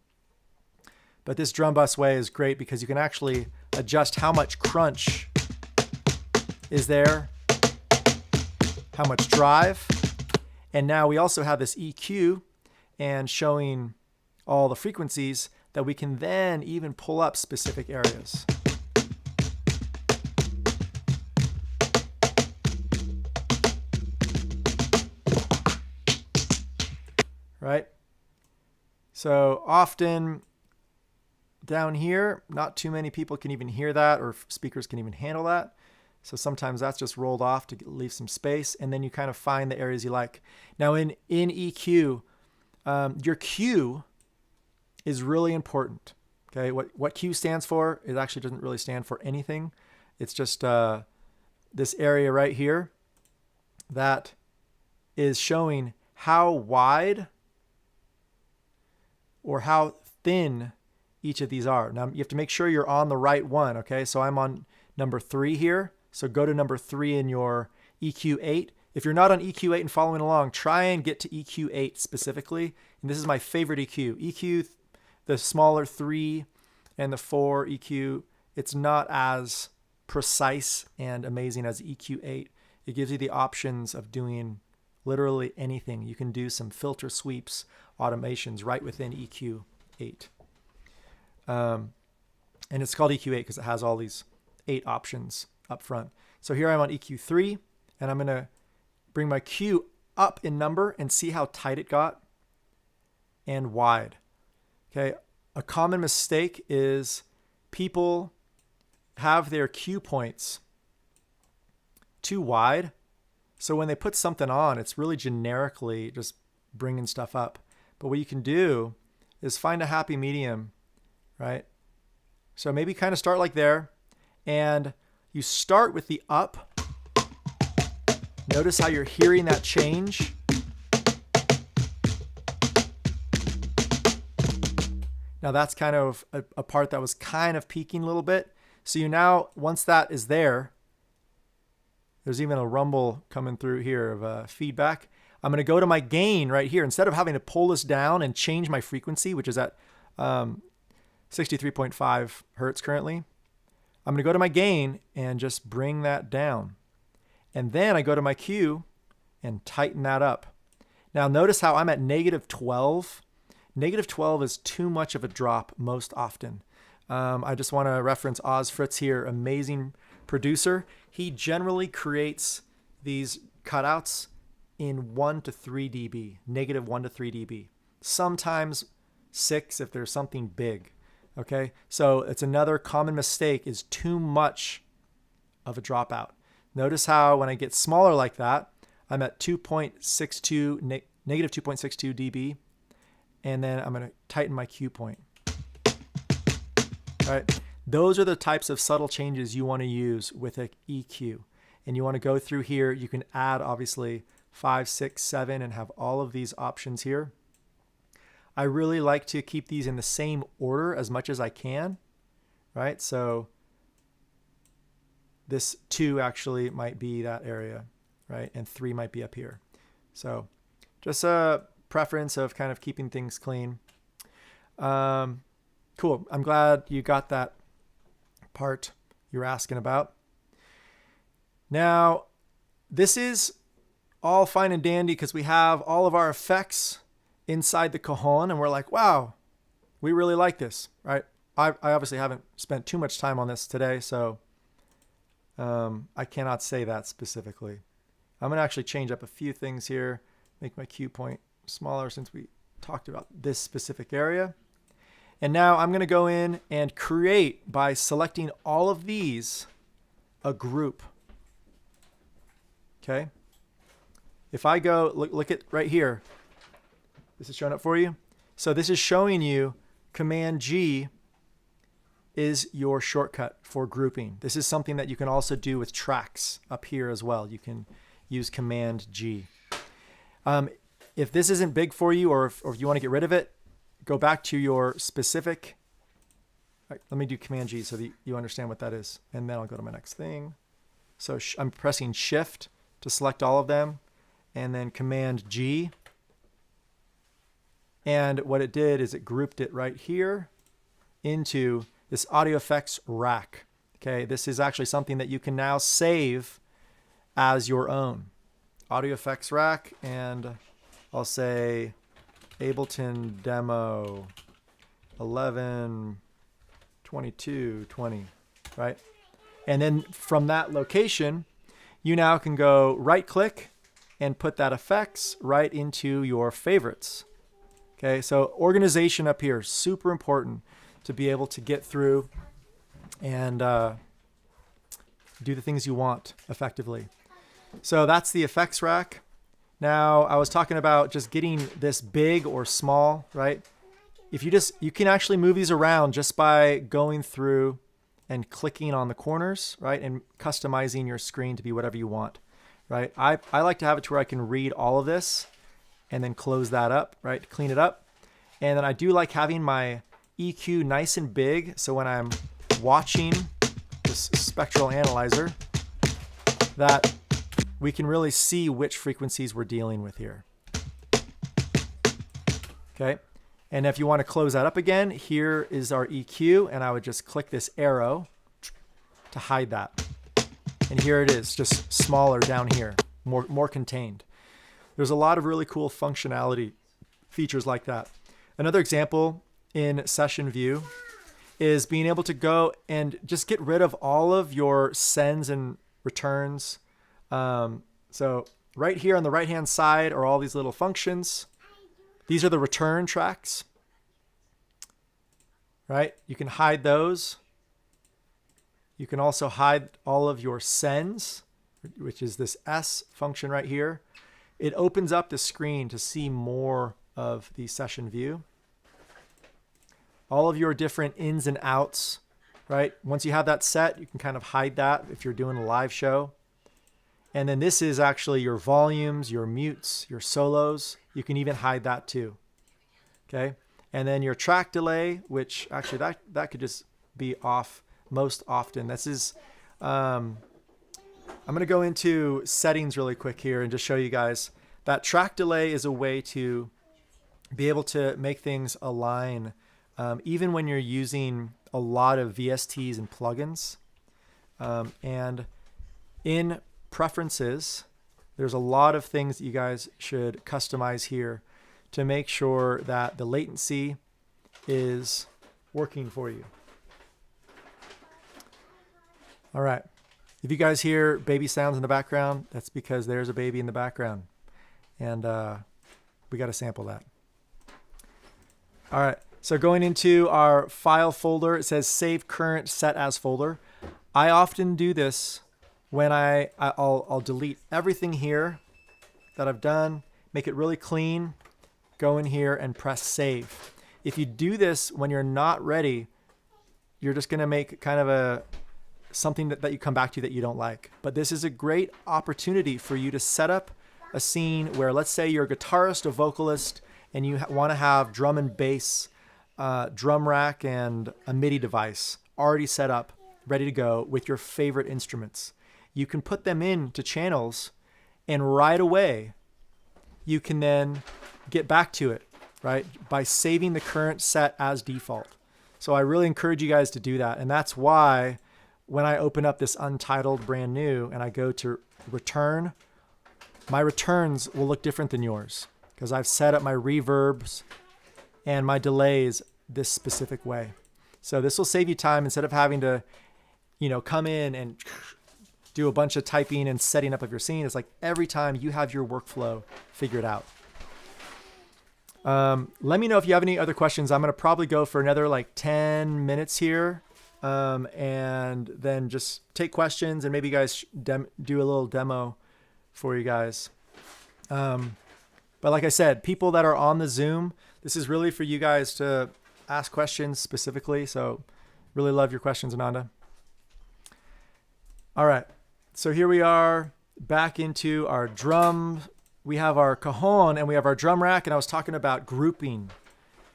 But this drum bus way is great because you can actually adjust how much crunch is there how much drive. And now we also have this EQ and showing all the frequencies that we can then even pull up specific areas. Right? So often down here, not too many people can even hear that, or speakers can even handle that. So sometimes that's just rolled off to leave some space, and then you kind of find the areas you like. Now in EQ, your Q is really important. Okay, what Q stands for, it actually doesn't really stand for anything. It's just this area right here that is showing how wide or how thin each of these are. Now you have to make sure you're on the right one. Okay, so I'm on number 3 here. So go to number 3 in your EQ8. If you're not on EQ8 and following along, try and get to EQ8 specifically. And this is my favorite EQ. EQ, the smaller 3 and the 4 EQ, it's not as precise and amazing as EQ8. It gives you the options of doing literally anything. You can do some filter sweeps, automations right within EQ8. And it's called EQ8 because it has all these 8 options up front. So here I'm on EQ3, and I'm going to bring my Q up in number and see how tight it got and wide. Okay, a common mistake is people have their Q points too wide. So when they put something on, it's really generically just bringing stuff up. But what you can do is find a happy medium, right? So maybe kind of start like there, and you start with the up. Notice how you're hearing that change. Now that's kind of a part that was kind of peaking a little bit. So you now, once that is there, there's even a rumble coming through here of feedback. I'm going to go to my gain right here. Instead of having to pull this down and change my frequency, which is at 63.5 hertz currently, I'm going to go to my gain and just bring that down. And then I go to my Q and tighten that up. Now notice how I'm at -12. -12 is too much of a drop most often. I just want to reference Oz Fritz here, amazing producer. He generally creates these cutouts in 1 to 3 dB, -1 to 3 dB. Sometimes 6 if there's something big. Okay, so it's another common mistake is too much of a dropout. Notice how when I get smaller like that, I'm at 2.62, -2.62 dB, and then I'm going to tighten my Q point. All right, those are the types of subtle changes you want to use with an EQ. And you want to go through here. You can add obviously 5, 6, 7 and have all of these options here. I really like to keep these in the same order as much as I can, right? So this 2 actually might be that area, right? And 3 might be up here. So just a preference of kind of keeping things clean. Cool. I'm glad you got that part you're asking about. Now, this is all fine and dandy because we have all of our effects inside the cajon, and we're like, wow, we really like this, right? I obviously haven't spent too much time on this today, so I cannot say that specifically. I'm going to actually change up a few things here, make my Q point smaller since we talked about this specific area. And now I'm going to go in and create, by selecting all of these, a group. Okay? If I go, look at right here. This is showing up for you. So this is showing you Command G is your shortcut for grouping. This is something that you can also do with tracks up here as well. You can use Command G. If this isn't big for you, or if you want to get rid of it, go back to your specific. Right, let me do Command G so that you understand what that is. And then I'll go to my next thing. So I'm pressing Shift to select all of them, and then Command G. And what it did is it grouped it right here into this audio effects rack. Okay, this is actually something that you can now save as your own. audio effects rack, and I'll say Ableton demo 11, 22, 20, right? And then from that location, you now can go right click and put that effects right into your favorites. Okay, so organization up here, super important to be able to get through and do the things you want effectively. So that's the effects rack. Now I was talking about just getting this big or small, right? If you can actually move these around just by going through and clicking on the corners, right? And customizing your screen to be whatever you want, right? I like to have it to where I can read all of this and then close that up, right? Clean it up. And then I do like having my EQ nice and big. So when I'm watching this spectral analyzer, that we can really see which frequencies we're dealing with here. Okay. And if you want to close that up again, here is our EQ, and I would just click this arrow to hide that. And here it is, just smaller down here, more contained. There's a lot of really cool functionality features like that. Another example in session view is being able to go and just get rid of all of your sends and returns. So right here on the right-hand side are all these little functions. These are the return tracks, right? You can hide those. You can also hide all of your sends, which is this S function right here. It opens up the screen to see more of the session view. All of your different ins and outs, right? Once you have that set, you can kind of hide that if you're doing a live show. And then this is actually your volumes, your mutes, your solos. You can even hide that too. Okay. And then your track delay, which actually that could just be off most often. This is, I'm going to go into settings really quick here and just show you guys that track delay is a way to be able to make things align even when you're using a lot of VSTs and plugins. And in preferences, there's a lot of things that you guys should customize here to make sure that the latency is working for you. All right. If you guys hear baby sounds in the background, that's because there's a baby in the background. And we got to sample that. All right. So going into our file folder, it says save current set as folder. I often do this when I'll delete everything here that I've done, make it really clean, go in here and press save. If you do this when you're not ready, you're just going to make kind of something that you come back to that you don't like. But this is a great opportunity for you to set up a scene where, let's say you're a guitarist, a vocalist, and you want to have drum and bass, drum rack, and a MIDI device already set up, ready to go with your favorite instruments. You can put them into channels, and right away you can then get back to it, right? By saving the current set as default. So I really encourage you guys to do that. And that's why when I open up this untitled brand new and I go to return, my returns will look different than yours because I've set up my reverbs and my delays this specific way. So this will save you time instead of having to, come in and do a bunch of typing and setting up of your scene. It's like every time you have your workflow figured out. Let me know if you have any other questions. I'm going to probably go for another 10 minutes here. And then just take questions and maybe you guys do a little demo for you guys. But like I said, people that are on the Zoom, this is really for you guys to ask questions specifically. So really love your questions, Ananda. All right. So here we are back into our drum. We have our cajon and we have our drum rack. And I was talking about grouping.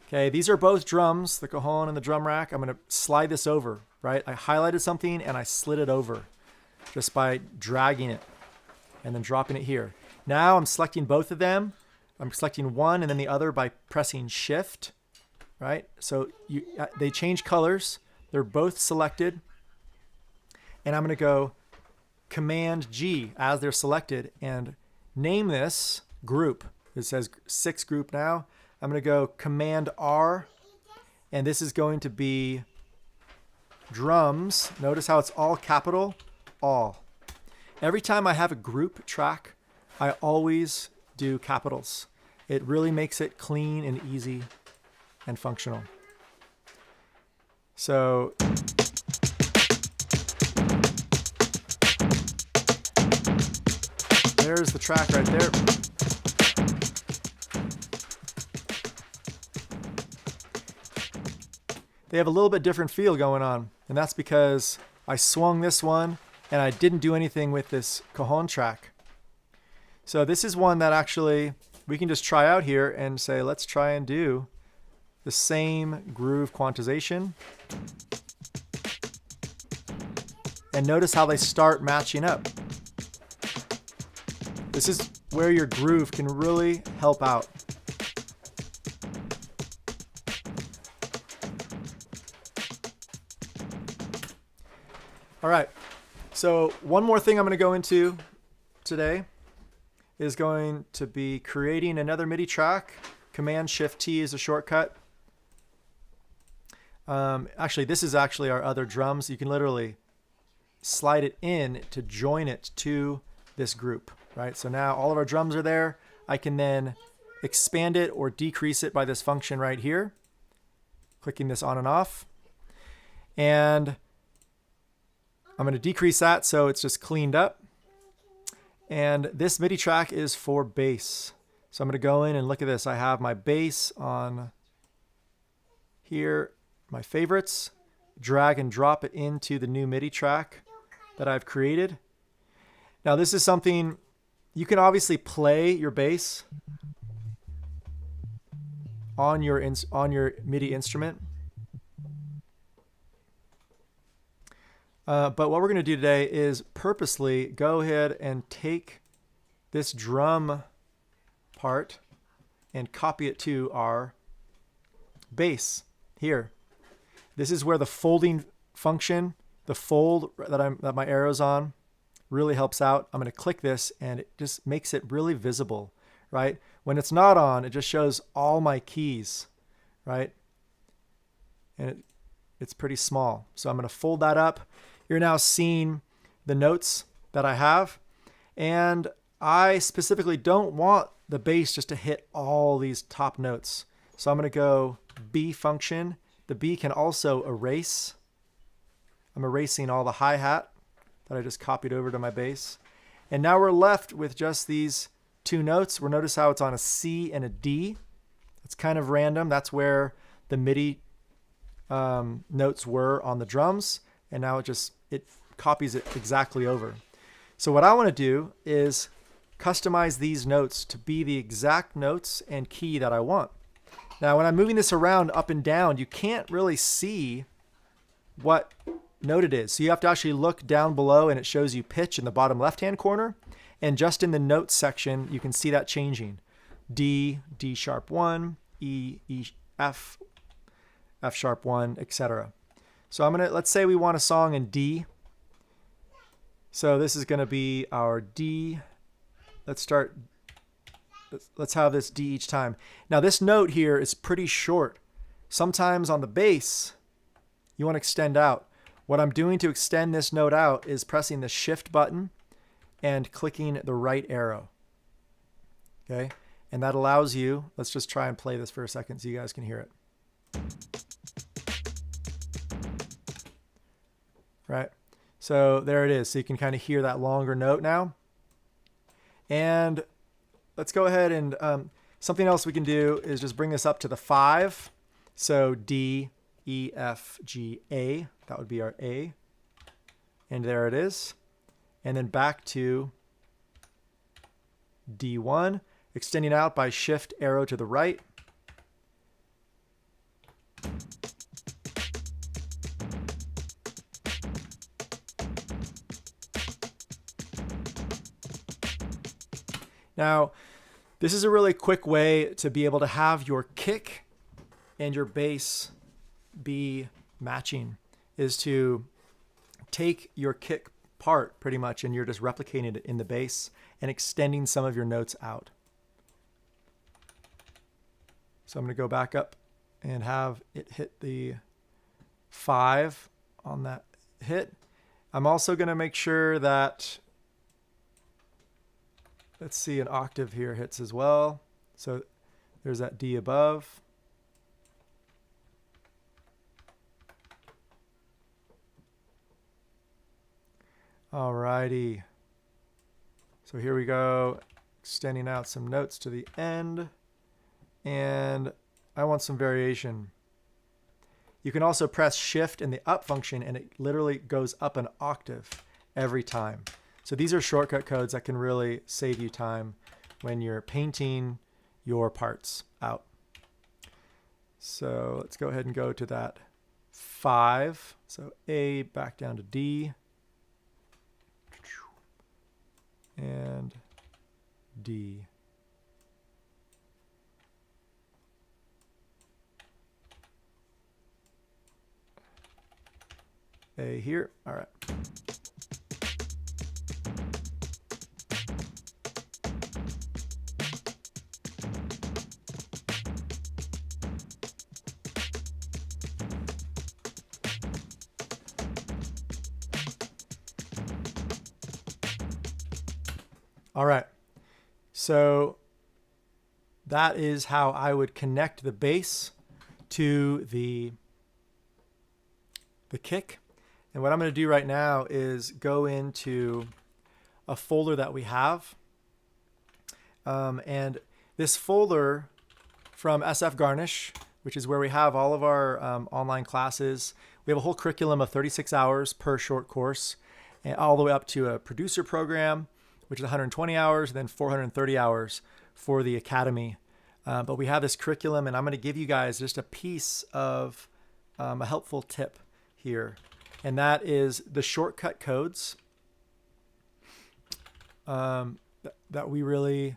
Okay, these are both drums, the cajon and the drum rack. I'm going to slide this over, right? I highlighted something and I slid it over just by dragging it and then dropping it here. Now I'm selecting both of them. I'm selecting one and then the other by pressing shift, right? So they change colors. They're both selected. And I'm going to go Command G as they're selected. And name this group. It says 6 group now. I'm going to go Command R, and this is going to be drums. Notice how it's all capital, all. Every time I have a group track, I always do capitals. It really makes it clean and easy and functional. So there's the track right there. They have a little bit different feel going on, and that's because I swung this one and I didn't do anything with this cajon track. So this is one that actually we can just try out here and say, let's try and do the same groove quantization. And notice how they start matching up. This is where your groove can really help out. All right, so one more thing I'm going to go into today is going to be creating another MIDI track. Command-Shift-T is a shortcut. Actually, this is actually our other drums. You can literally slide it in to join it to this group, right? So now all of our drums are there. I can then expand it or decrease it by this function right here, clicking this on and off. And I'm going to decrease that so it's just cleaned up. And this MIDI track is for bass. So I'm going to go in and look at this. I have my bass on here, my favorites, drag and drop it into the new MIDI track that I've created. Now this is something you can obviously play your bass on your MIDI instrument. But what we're going to do today is purposely go ahead and take this drum part and copy it to our bass here. This is where the folding function, the fold that my arrow's on, really helps out. I'm going to click this and it just makes it really visible, right? When it's not on, it just shows all my keys, right? And it's pretty small. So I'm going to fold that up. You're now seeing the notes that I have, and I specifically don't want the bass just to hit all these top notes. So I'm going to go B function. The B can also erase. I'm erasing all the hi-hat that I just copied over to my bass. And now we're left with just these 2 notes. We'll notice how it's on a C and a D. It's kind of random. That's where the MIDI notes were on the drums. And now it copies it exactly over. So what I want to do is customize these notes to be the exact notes and key that I want. Now when I'm moving this around up and down, you can't really see what note it is. So you have to actually look down below and it shows you pitch in the bottom left-hand corner. And just in the notes section, you can see that changing. D, D sharp 1, E, E, F, F sharp 1, etc. So let's say we want a song in D. So this is going to be our D. Let's have this D each time. Now this note here is pretty short. Sometimes on the bass, you want to extend out. What I'm doing to extend this note out is pressing the Shift button and clicking the right arrow. Okay, and that allows you, let's just try and play this for a second so you guys can hear it. Right, so there it is. So you can kind of hear that longer note now. And let's go ahead and something else we can do is just bring this up to the 5. So D, E, F, G, A. That would be our A. And there it is. And then back to D1, extending out by Shift arrow to the right. Now, this is a really quick way to be able to have your kick and your bass be matching, is to take your kick part pretty much and you're just replicating it in the bass and extending some of your notes out. So I'm going to go back up and have it hit the 5 on that hit. I'm also going to make sure that, let's see, an octave here hits as well. So there's that D above. Alrighty. So here we go, extending out some notes to the end. And I want some variation. You can also press Shift in the up function and it literally goes up an octave every time. So these are shortcut codes that can really save you time when you're painting your parts out. So let's go ahead and go to that 5. So A back down to D. And D. A here. All right. All right. So that is how I would connect the bass to the kick. And what I'm going to do right now is go into a folder that we have. And this folder from SF Garnish, which is where we have all of our online classes. We have a whole curriculum of 36 hours per short course, and all the way up to a producer program, which is 120 hours, and then 430 hours for the academy. But we have this curriculum, and I'm going to give you guys just a piece of a helpful tip here. And that is the shortcut codes that we really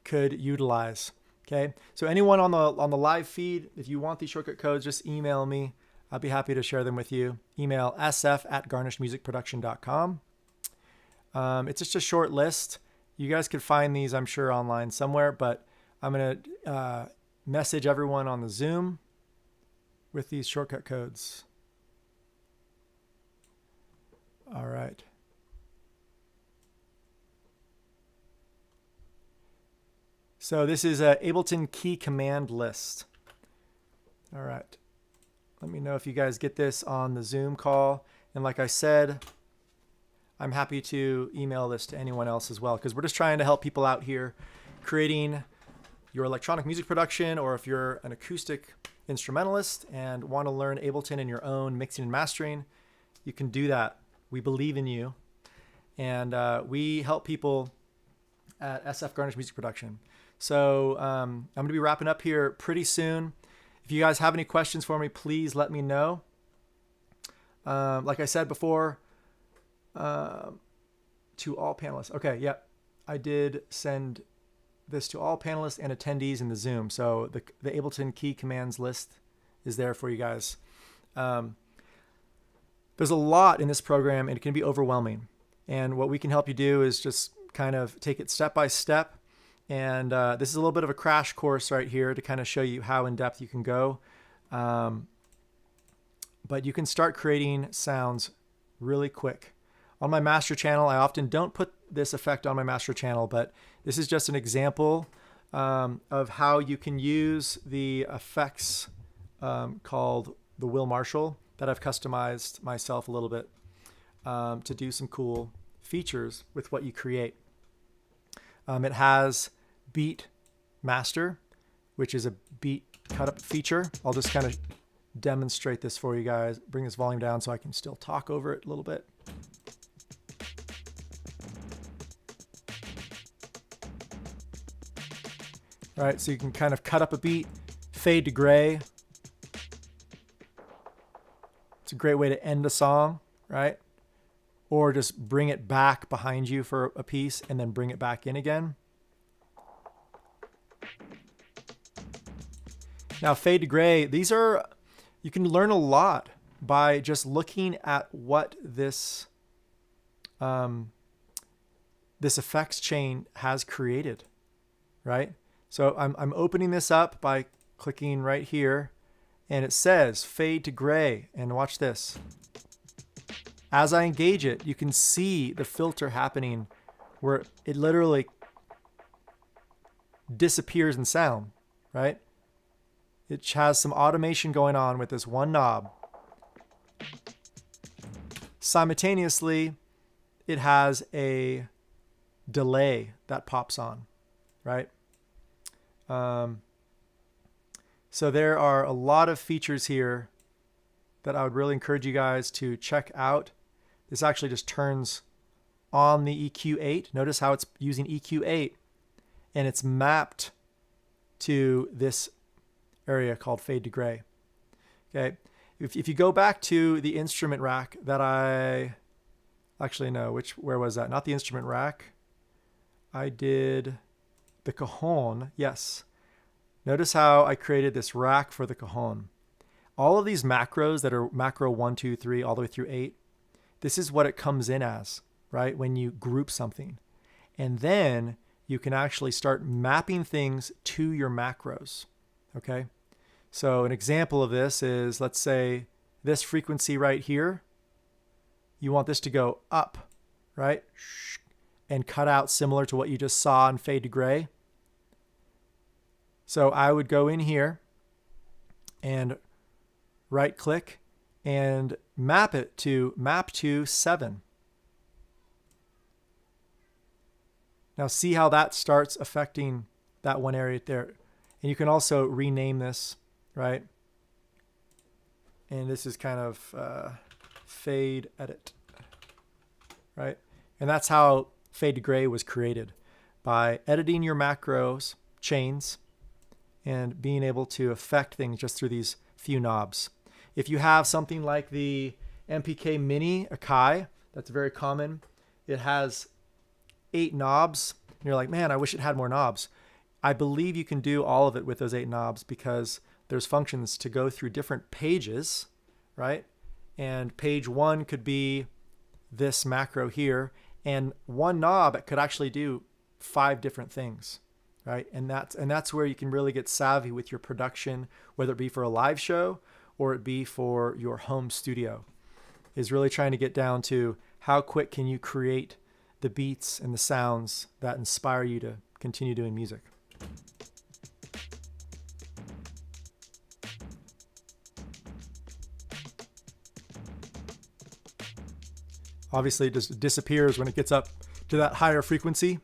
could utilize. Okay, so anyone on the live feed, if you want these shortcut codes, just email me. I'll be happy to share them with you. Email sf@garnishmusicproduction.com. It's just a short list. You guys could find these, I'm sure, online somewhere, but I'm going to message everyone on the Zoom with these shortcut codes. All right. So this is a Ableton key command list. All right. Let me know if you guys get this on the Zoom call. And like I said, I'm happy to email this to anyone else as well, because we're just trying to help people out here creating your electronic music production, or if you're an acoustic instrumentalist and want to learn Ableton in your own mixing and mastering, you can do that. We believe in you. And we help people at SF Garnish Music Production. So I'm going to be wrapping up here pretty soon. If you guys have any questions for me, please let me know. Like I said before, to all panelists. Okay, yeah, I did send this to all panelists and attendees in the Zoom. So the Ableton key commands list is there for you guys. There's a lot in this program, and it can be overwhelming. And what we can help you do is just kind of take it step by step. And this is a little bit of a crash course right here to kind of show you how in depth you can go. But you can start creating sounds really quick. On my master channel, I often don't put this effect on my master channel, but this is just an example of how you can use the effects called the Will Marshall that I've customized myself a little bit to do some cool features with what you create. It has beat master, which is a beat cut up feature. I'll just kind of demonstrate this for you guys. Bring this volume down so I can still talk over it a little bit. All right, so you can kind of cut up a beat, fade to gray. It's a great way to end a song, right? Or just bring it back behind you for a piece and then bring it back in again. Now, fade to gray, these are, you can learn a lot by just looking at what this this effects chain has created, right? So I'm opening this up by clicking right here, and it says fade to gray, and watch this. As I engage it, you can see the filter happening where it literally disappears in sound, right? It has some automation going on with this one knob. Simultaneously, it has a delay that pops on, right? So there are a lot of features here that I would really encourage you guys to check out. This actually just turns on the EQ8. Notice how it's using EQ8, and it's mapped to this area called fade to gray. Okay, if you go back to the instrument rack that where was that? Not the instrument rack. I did the cajon, yes. Notice how I created this rack for the cajon. All of these macros that are macro 1, 2, 3, all the way through 8, this is what it comes in as, right? When you group something. And then you can actually start mapping things to your macros, okay? So an example of this is, let's say this frequency right here, you want this to go up, right? And cut out similar to what you just saw in fade to gray. So I would go in here and right click and map to 7. Now see how that starts affecting that one area there. And you can also rename this, right? And this is kind of fade edit, right? And that's how fade to gray was created, by editing your macros chains and being able to affect things just through these few knobs. If you have something like the MPK Mini Akai, that's very common. It has 8 knobs. And you're like, man, I wish it had more knobs. I believe you can do all of it with those 8 knobs because there's functions to go through different pages, right? And page 1 could be this macro here, and one knob could actually do 5 different things, right? And that's where you can really get savvy with your production, whether it be for a live show or it be for your home studio, is really trying to get down to how quick can you create the beats and the sounds that inspire you to continue doing music. Obviously, it just disappears when it gets up to that higher frequency.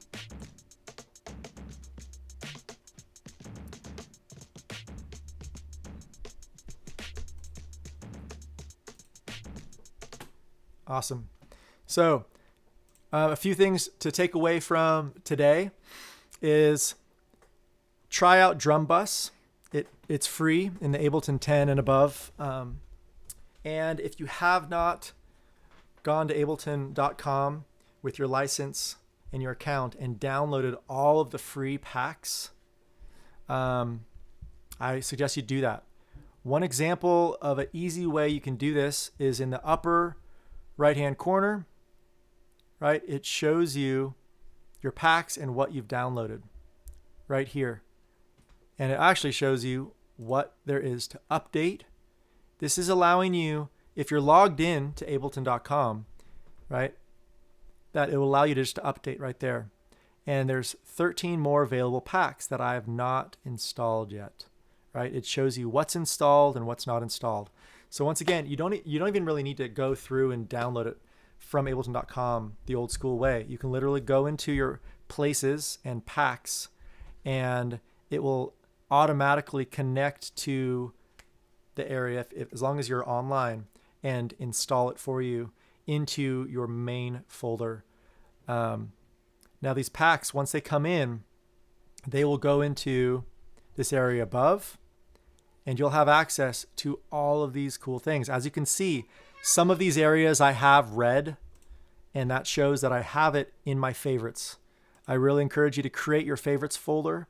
Awesome. So a few things to take away from today is try out Drum Bus. It's free in the Ableton 10 and above. And if you have not gone to ableton.com with your license and your account and downloaded all of the free packs, I suggest you do that. One example of an easy way you can do this is in the upper right-hand corner, right? It shows you your packs and what you've downloaded right here. And it actually shows you what there is to update. This is allowing you, if you're logged in to ableton.com, right, that it will allow you just to update right there. And there's 13 more available packs that I have not installed yet, right? It shows you what's installed and what's not installed. So once again, you don't even really need to go through and download it from ableton.com the old school way. You can literally go into your places and packs, and it will automatically connect to the area as long as you're online, and install it for you into your main folder. Now these packs, once they come in, they will go into this area above, and you'll have access to all of these cool things. As you can see, some of these areas I have red, and that shows that I have it in my favorites. I really encourage you to create your favorites folder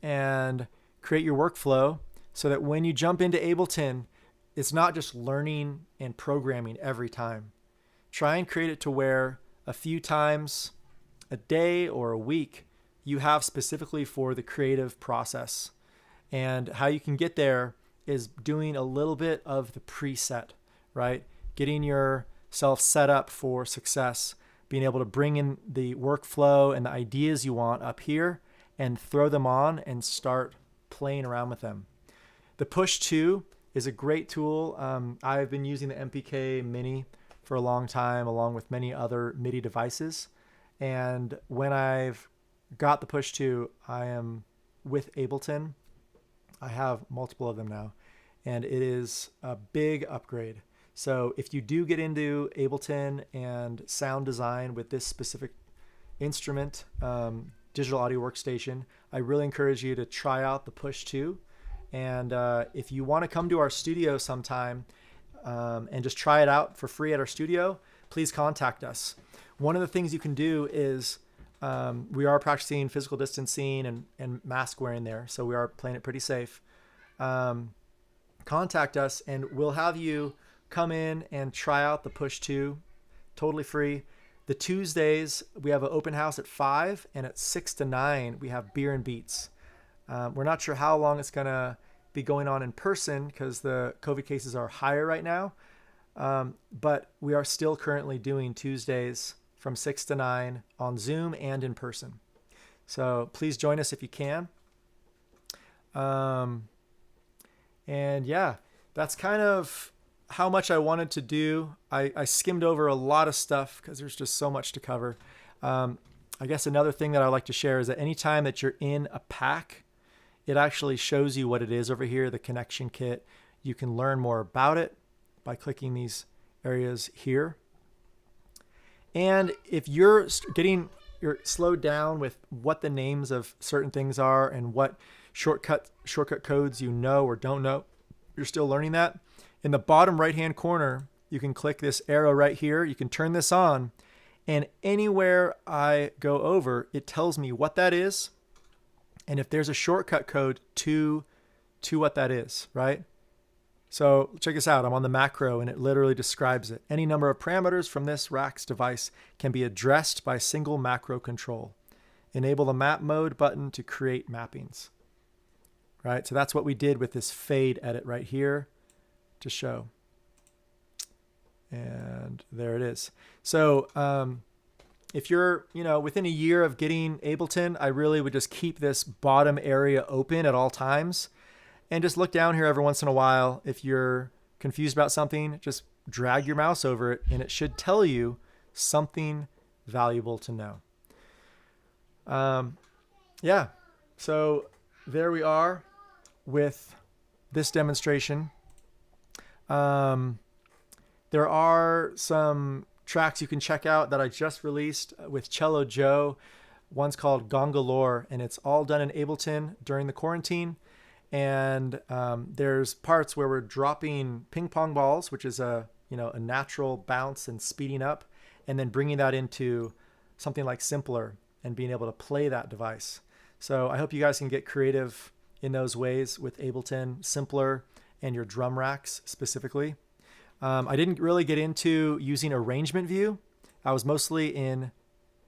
and create your workflow so that when you jump into Ableton, it's not just learning and programming every time. Try and create it to where a few times a day or a week you have specifically for the creative process. And how you can get there is doing a little bit of the preset, right? Getting yourself set up for success, being able to bring in the workflow and the ideas you want up here and throw them on and start playing around with them. The Push 2 is a great tool. I've been using the MPK Mini for a long time, along with many other MIDI devices. And when I've got the Push 2, I am with Ableton. I have multiple of them now, and it is a big upgrade. So if you do get into Ableton and sound design with this specific instrument, digital audio workstation, I really encourage you to try out the Push 2. And if you want to come to our studio sometime and just try it out for free at our studio, please contact us. One of the things you can do is we are practicing physical distancing and mask wearing there, so we are playing it pretty safe. Contact us and we'll have you come in and try out the Push 2, totally free. The Tuesdays, we have an open house at 5, and at 6 to 9, we have beer and beats. We're not sure how long it's going to be going on in person because the COVID cases are higher right now. But we are still currently doing Tuesdays from 6 to 9 on Zoom and in person. So please join us if you can. And yeah, that's kind of how much I wanted to do. I skimmed over a lot of stuff because there's just so much to cover. I guess another thing that I like to share is that anytime that you're in a pack, it actually shows you what it is over here, the connection kit. You can learn more about it by clicking these areas here. And if you're slowed down with what the names of certain things are and what shortcut codes you know or don't know, you're still learning that. In the bottom right-hand corner, you can click this arrow right here. You can turn this on, and anywhere I go over, it tells me what that is, and if there's a shortcut code to what that is, right? So check this out. I'm on the macro, and it literally describes it. Any number of parameters from this Rax device can be addressed by a single macro control. Enable the map mode button to create mappings, right? So that's what we did with this fade edit right here to show. And there it is. So if you're, within a year of getting Ableton, I really would just keep this bottom area open at all times and just look down here every once in a while. If you're confused about something, just drag your mouse over it and it should tell you something valuable to know. Yeah, so there we are with this demonstration. There are some tracks you can check out that I just released with Cello Joe. One's called Gongalore, and it's all done in Ableton during the quarantine. And there's parts where we're dropping ping pong balls, which is a natural bounce and speeding up, and then bringing that into something like simpler and being able to play that device. So I hope you guys can get creative in those ways with Ableton, simpler, and your drum racks specifically. I didn't really get into using arrangement view. I was mostly in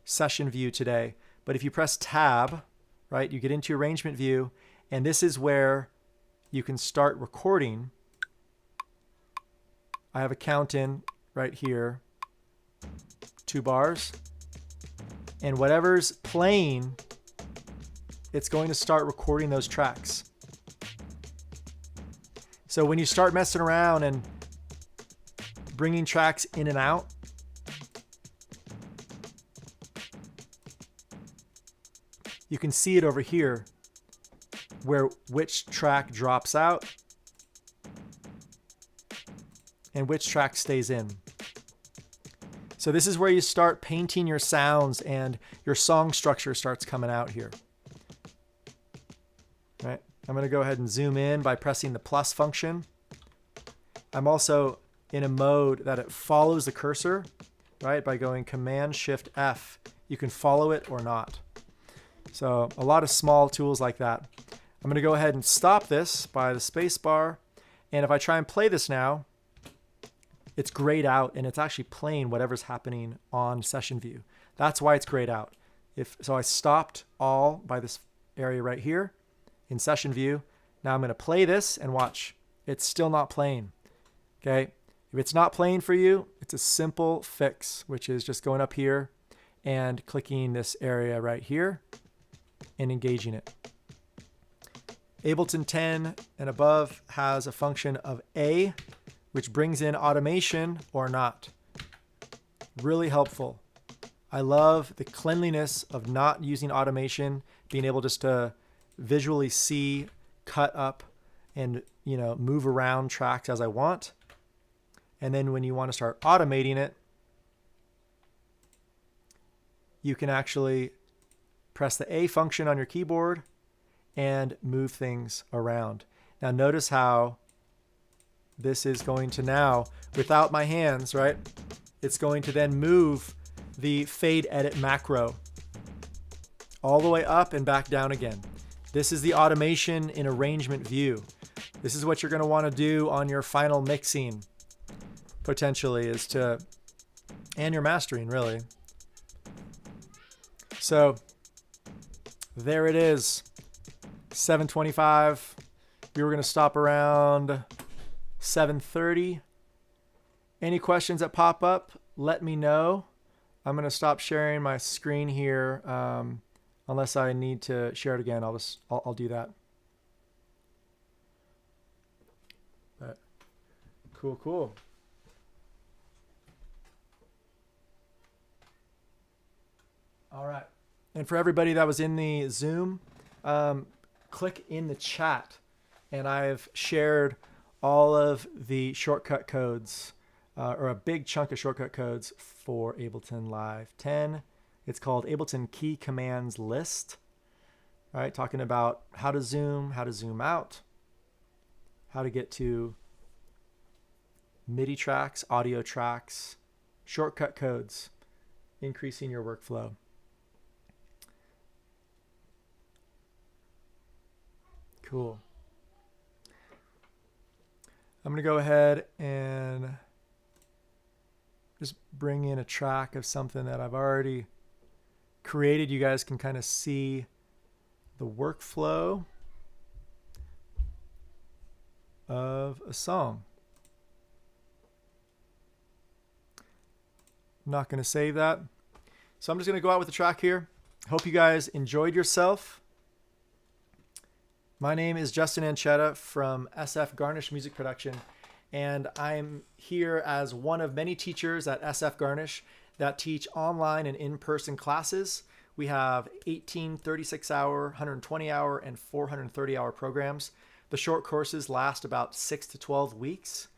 session view today. But if you press tab, right, you get into arrangement view, and this is where you can start recording. I have a count in right here, 2 bars. And whatever's playing, it's going to start recording those tracks. So when you start messing around and bringing tracks in and out, you can see it over here where which track drops out and which track stays in. So this is where you start painting your sounds and your song structure starts coming out here. All right, I'm going to go ahead and zoom in by pressing the plus function. I'm also in a mode that it follows the cursor, right? By going Command-Shift-F, you can follow it or not. So a lot of small tools like that. I'm going to go ahead and stop this by the space bar. And if I try and play this now, it's grayed out and it's actually playing whatever's happening on session view. That's why it's grayed out. So I stopped all by this area right here in session view. Now I'm going to play this and watch. It's still not playing. Okay. If it's not playing for you, it's a simple fix, which is just going up here and clicking this area right here and engaging it. Ableton 10 and above has a function of A, which brings in automation or not. Really helpful. I love the cleanliness of not using automation, being able just to visually see, cut up, and move around tracks as I want. And then when you want to start automating it, you can actually press the A function on your keyboard and move things around. Now notice how this is going to now, without my hands, right? It's going to then move the fade edit macro all the way up and back down again. This is the automation in arrangement view. This is what you're going to want to do on your final mixing, potentially, and your mastering, really. So there it is, 7:25. We were going to stop around 7:30. Any questions that pop up, let me know. I'm going to stop sharing my screen here, unless I need to share it again. I'll do that. But cool. All right. And for everybody that was in the Zoom, click in the chat, and I've shared all of the shortcut codes, or a big chunk of shortcut codes for Ableton Live 10. It's called Ableton Key Commands List. All right, talking about how to zoom out, how to get to MIDI tracks, audio tracks, shortcut codes, increasing your workflow. Cool. I'm going to go ahead and just bring in a track of something that I've already created. You guys can kind of see the workflow of a song. I'm not going to save that. So I'm just going to go out with the track here. Hope you guys enjoyed yourself. My name is Justin Anchetta from SF Garnish Music Production, and I'm here as one of many teachers at SF Garnish that teach online and in-person classes. We have 18 36-hour, 120-hour, and 430-hour programs. The short courses last about 6 to 12 weeks,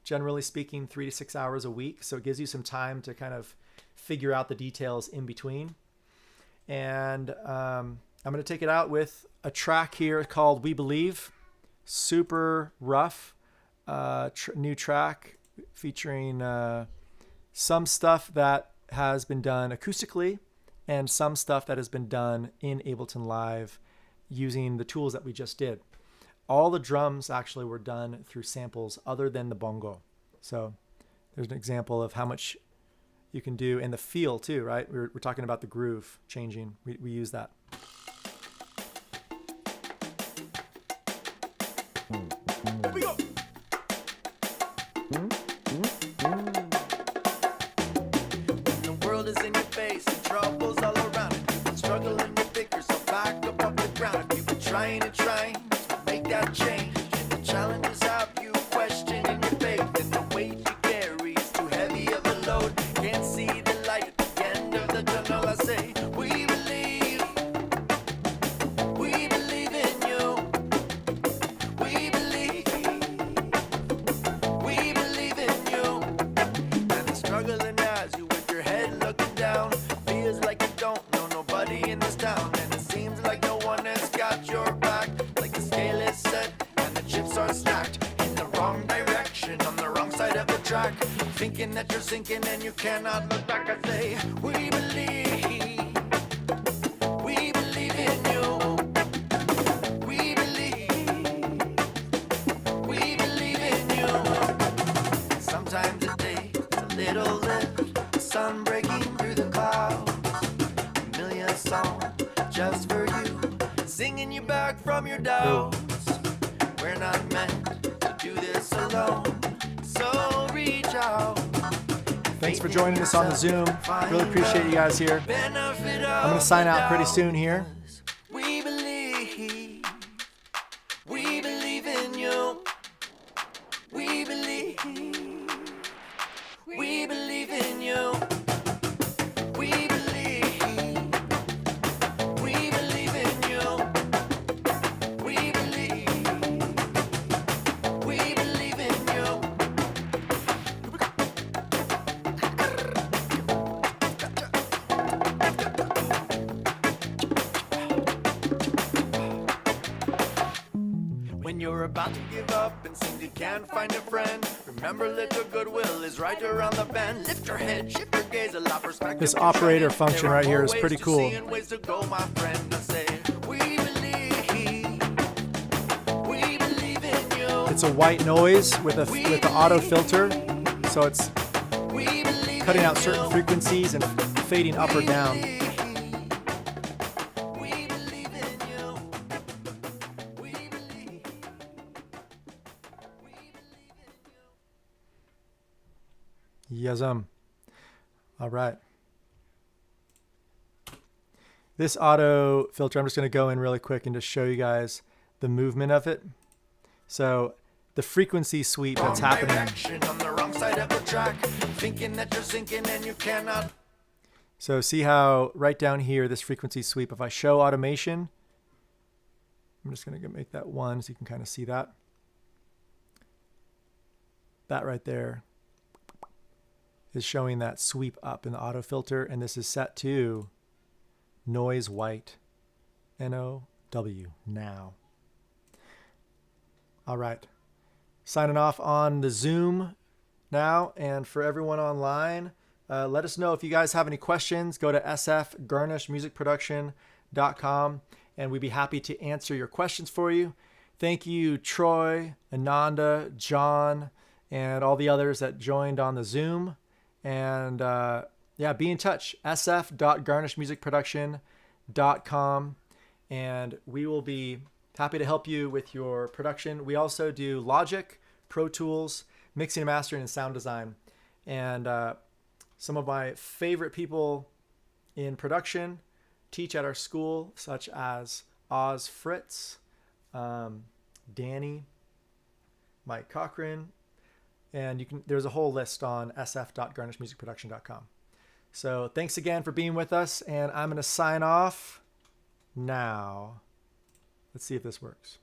generally speaking 3 to 6 hours a week, so it gives you some time to kind of figure out the details in between. And I'm going to take it out with a track here called We Believe. Super rough new track featuring some stuff that has been done acoustically and some stuff that has been done in Ableton Live using the tools that we just did. All the drums actually were done through samples other than the bongo. So there's an example of how much you can do, and the feel too, right? We're talking about the groove changing. We use that. Here we go. When the world is in your face and troubles all around it, you've been struggling to pick yourself back up off the ground. If you've been trying to make that change, and the challenges have you questioning your faith, and the weight you carry is too heavy of a load. Can't see the light at the end of the tunnel. I say, we believe in you. We believe in you. And the struggling has you with your head looking down. Feels like you don't know nobody in this town, and it seems like no one has got your back. Like the scale is set and the chips are stacked in the wrong direction on the wrong side of the track. Thinking that you're sinking and you cannot look back. I say, we believe in you. We believe in you. Sometimes it takes a little lift, the sun breaking through the clouds, a million songs from your doubts. We're not meant to do this alone, so reach out. Thanks for joining us on the Zoom. Really appreciate you guys here. I'm going to sign out pretty soon here. We believe in you. We believe in you. We believe. We believe in you. We believe in you. When you're about to give up and seem you can't find a friend, remember little goodwill is right around the bend. Lift your head, shift your gaze, allow perspective. This operator function right here is pretty cool. Ways to go, my friend, and say, we believe in you. It's a white noise with the auto filter, so it's cutting out certain frequencies and fading up or down. We believe in you. We believe. Yazum. All right. This auto filter, I'm just going to go in really quick and just show you guys the movement of it. So the frequency sweep that's happening. On the wrong side of the track, thinking that you're sinking and you cannot. So see how right down here, this frequency sweep, if I show automation, I'm just going to make that 1 so you can kind of see that. That right there is showing that sweep up in the auto filter, and this is set to noise white, N-O-W, now. All right, signing off on the Zoom now, and for everyone online, let us know if you guys have any questions. Go to sfgarnishmusicproduction.com, and we'd be happy to answer your questions for you. Thank you, Troy, Ananda, John, and all the others that joined on the Zoom. And yeah, be in touch, sf.garnishmusicproduction.com, and we will be happy to help you with your production. We also do Logic, Pro Tools, mixing and mastering, and sound design. And some of my favorite people in production teach at our school, such as Oz Fritz, Danny, Mike Cochran, and there's a whole list on sf.garnishmusicproduction.com. So thanks again for being with us, and I'm going to sign off now. Let's see if this works.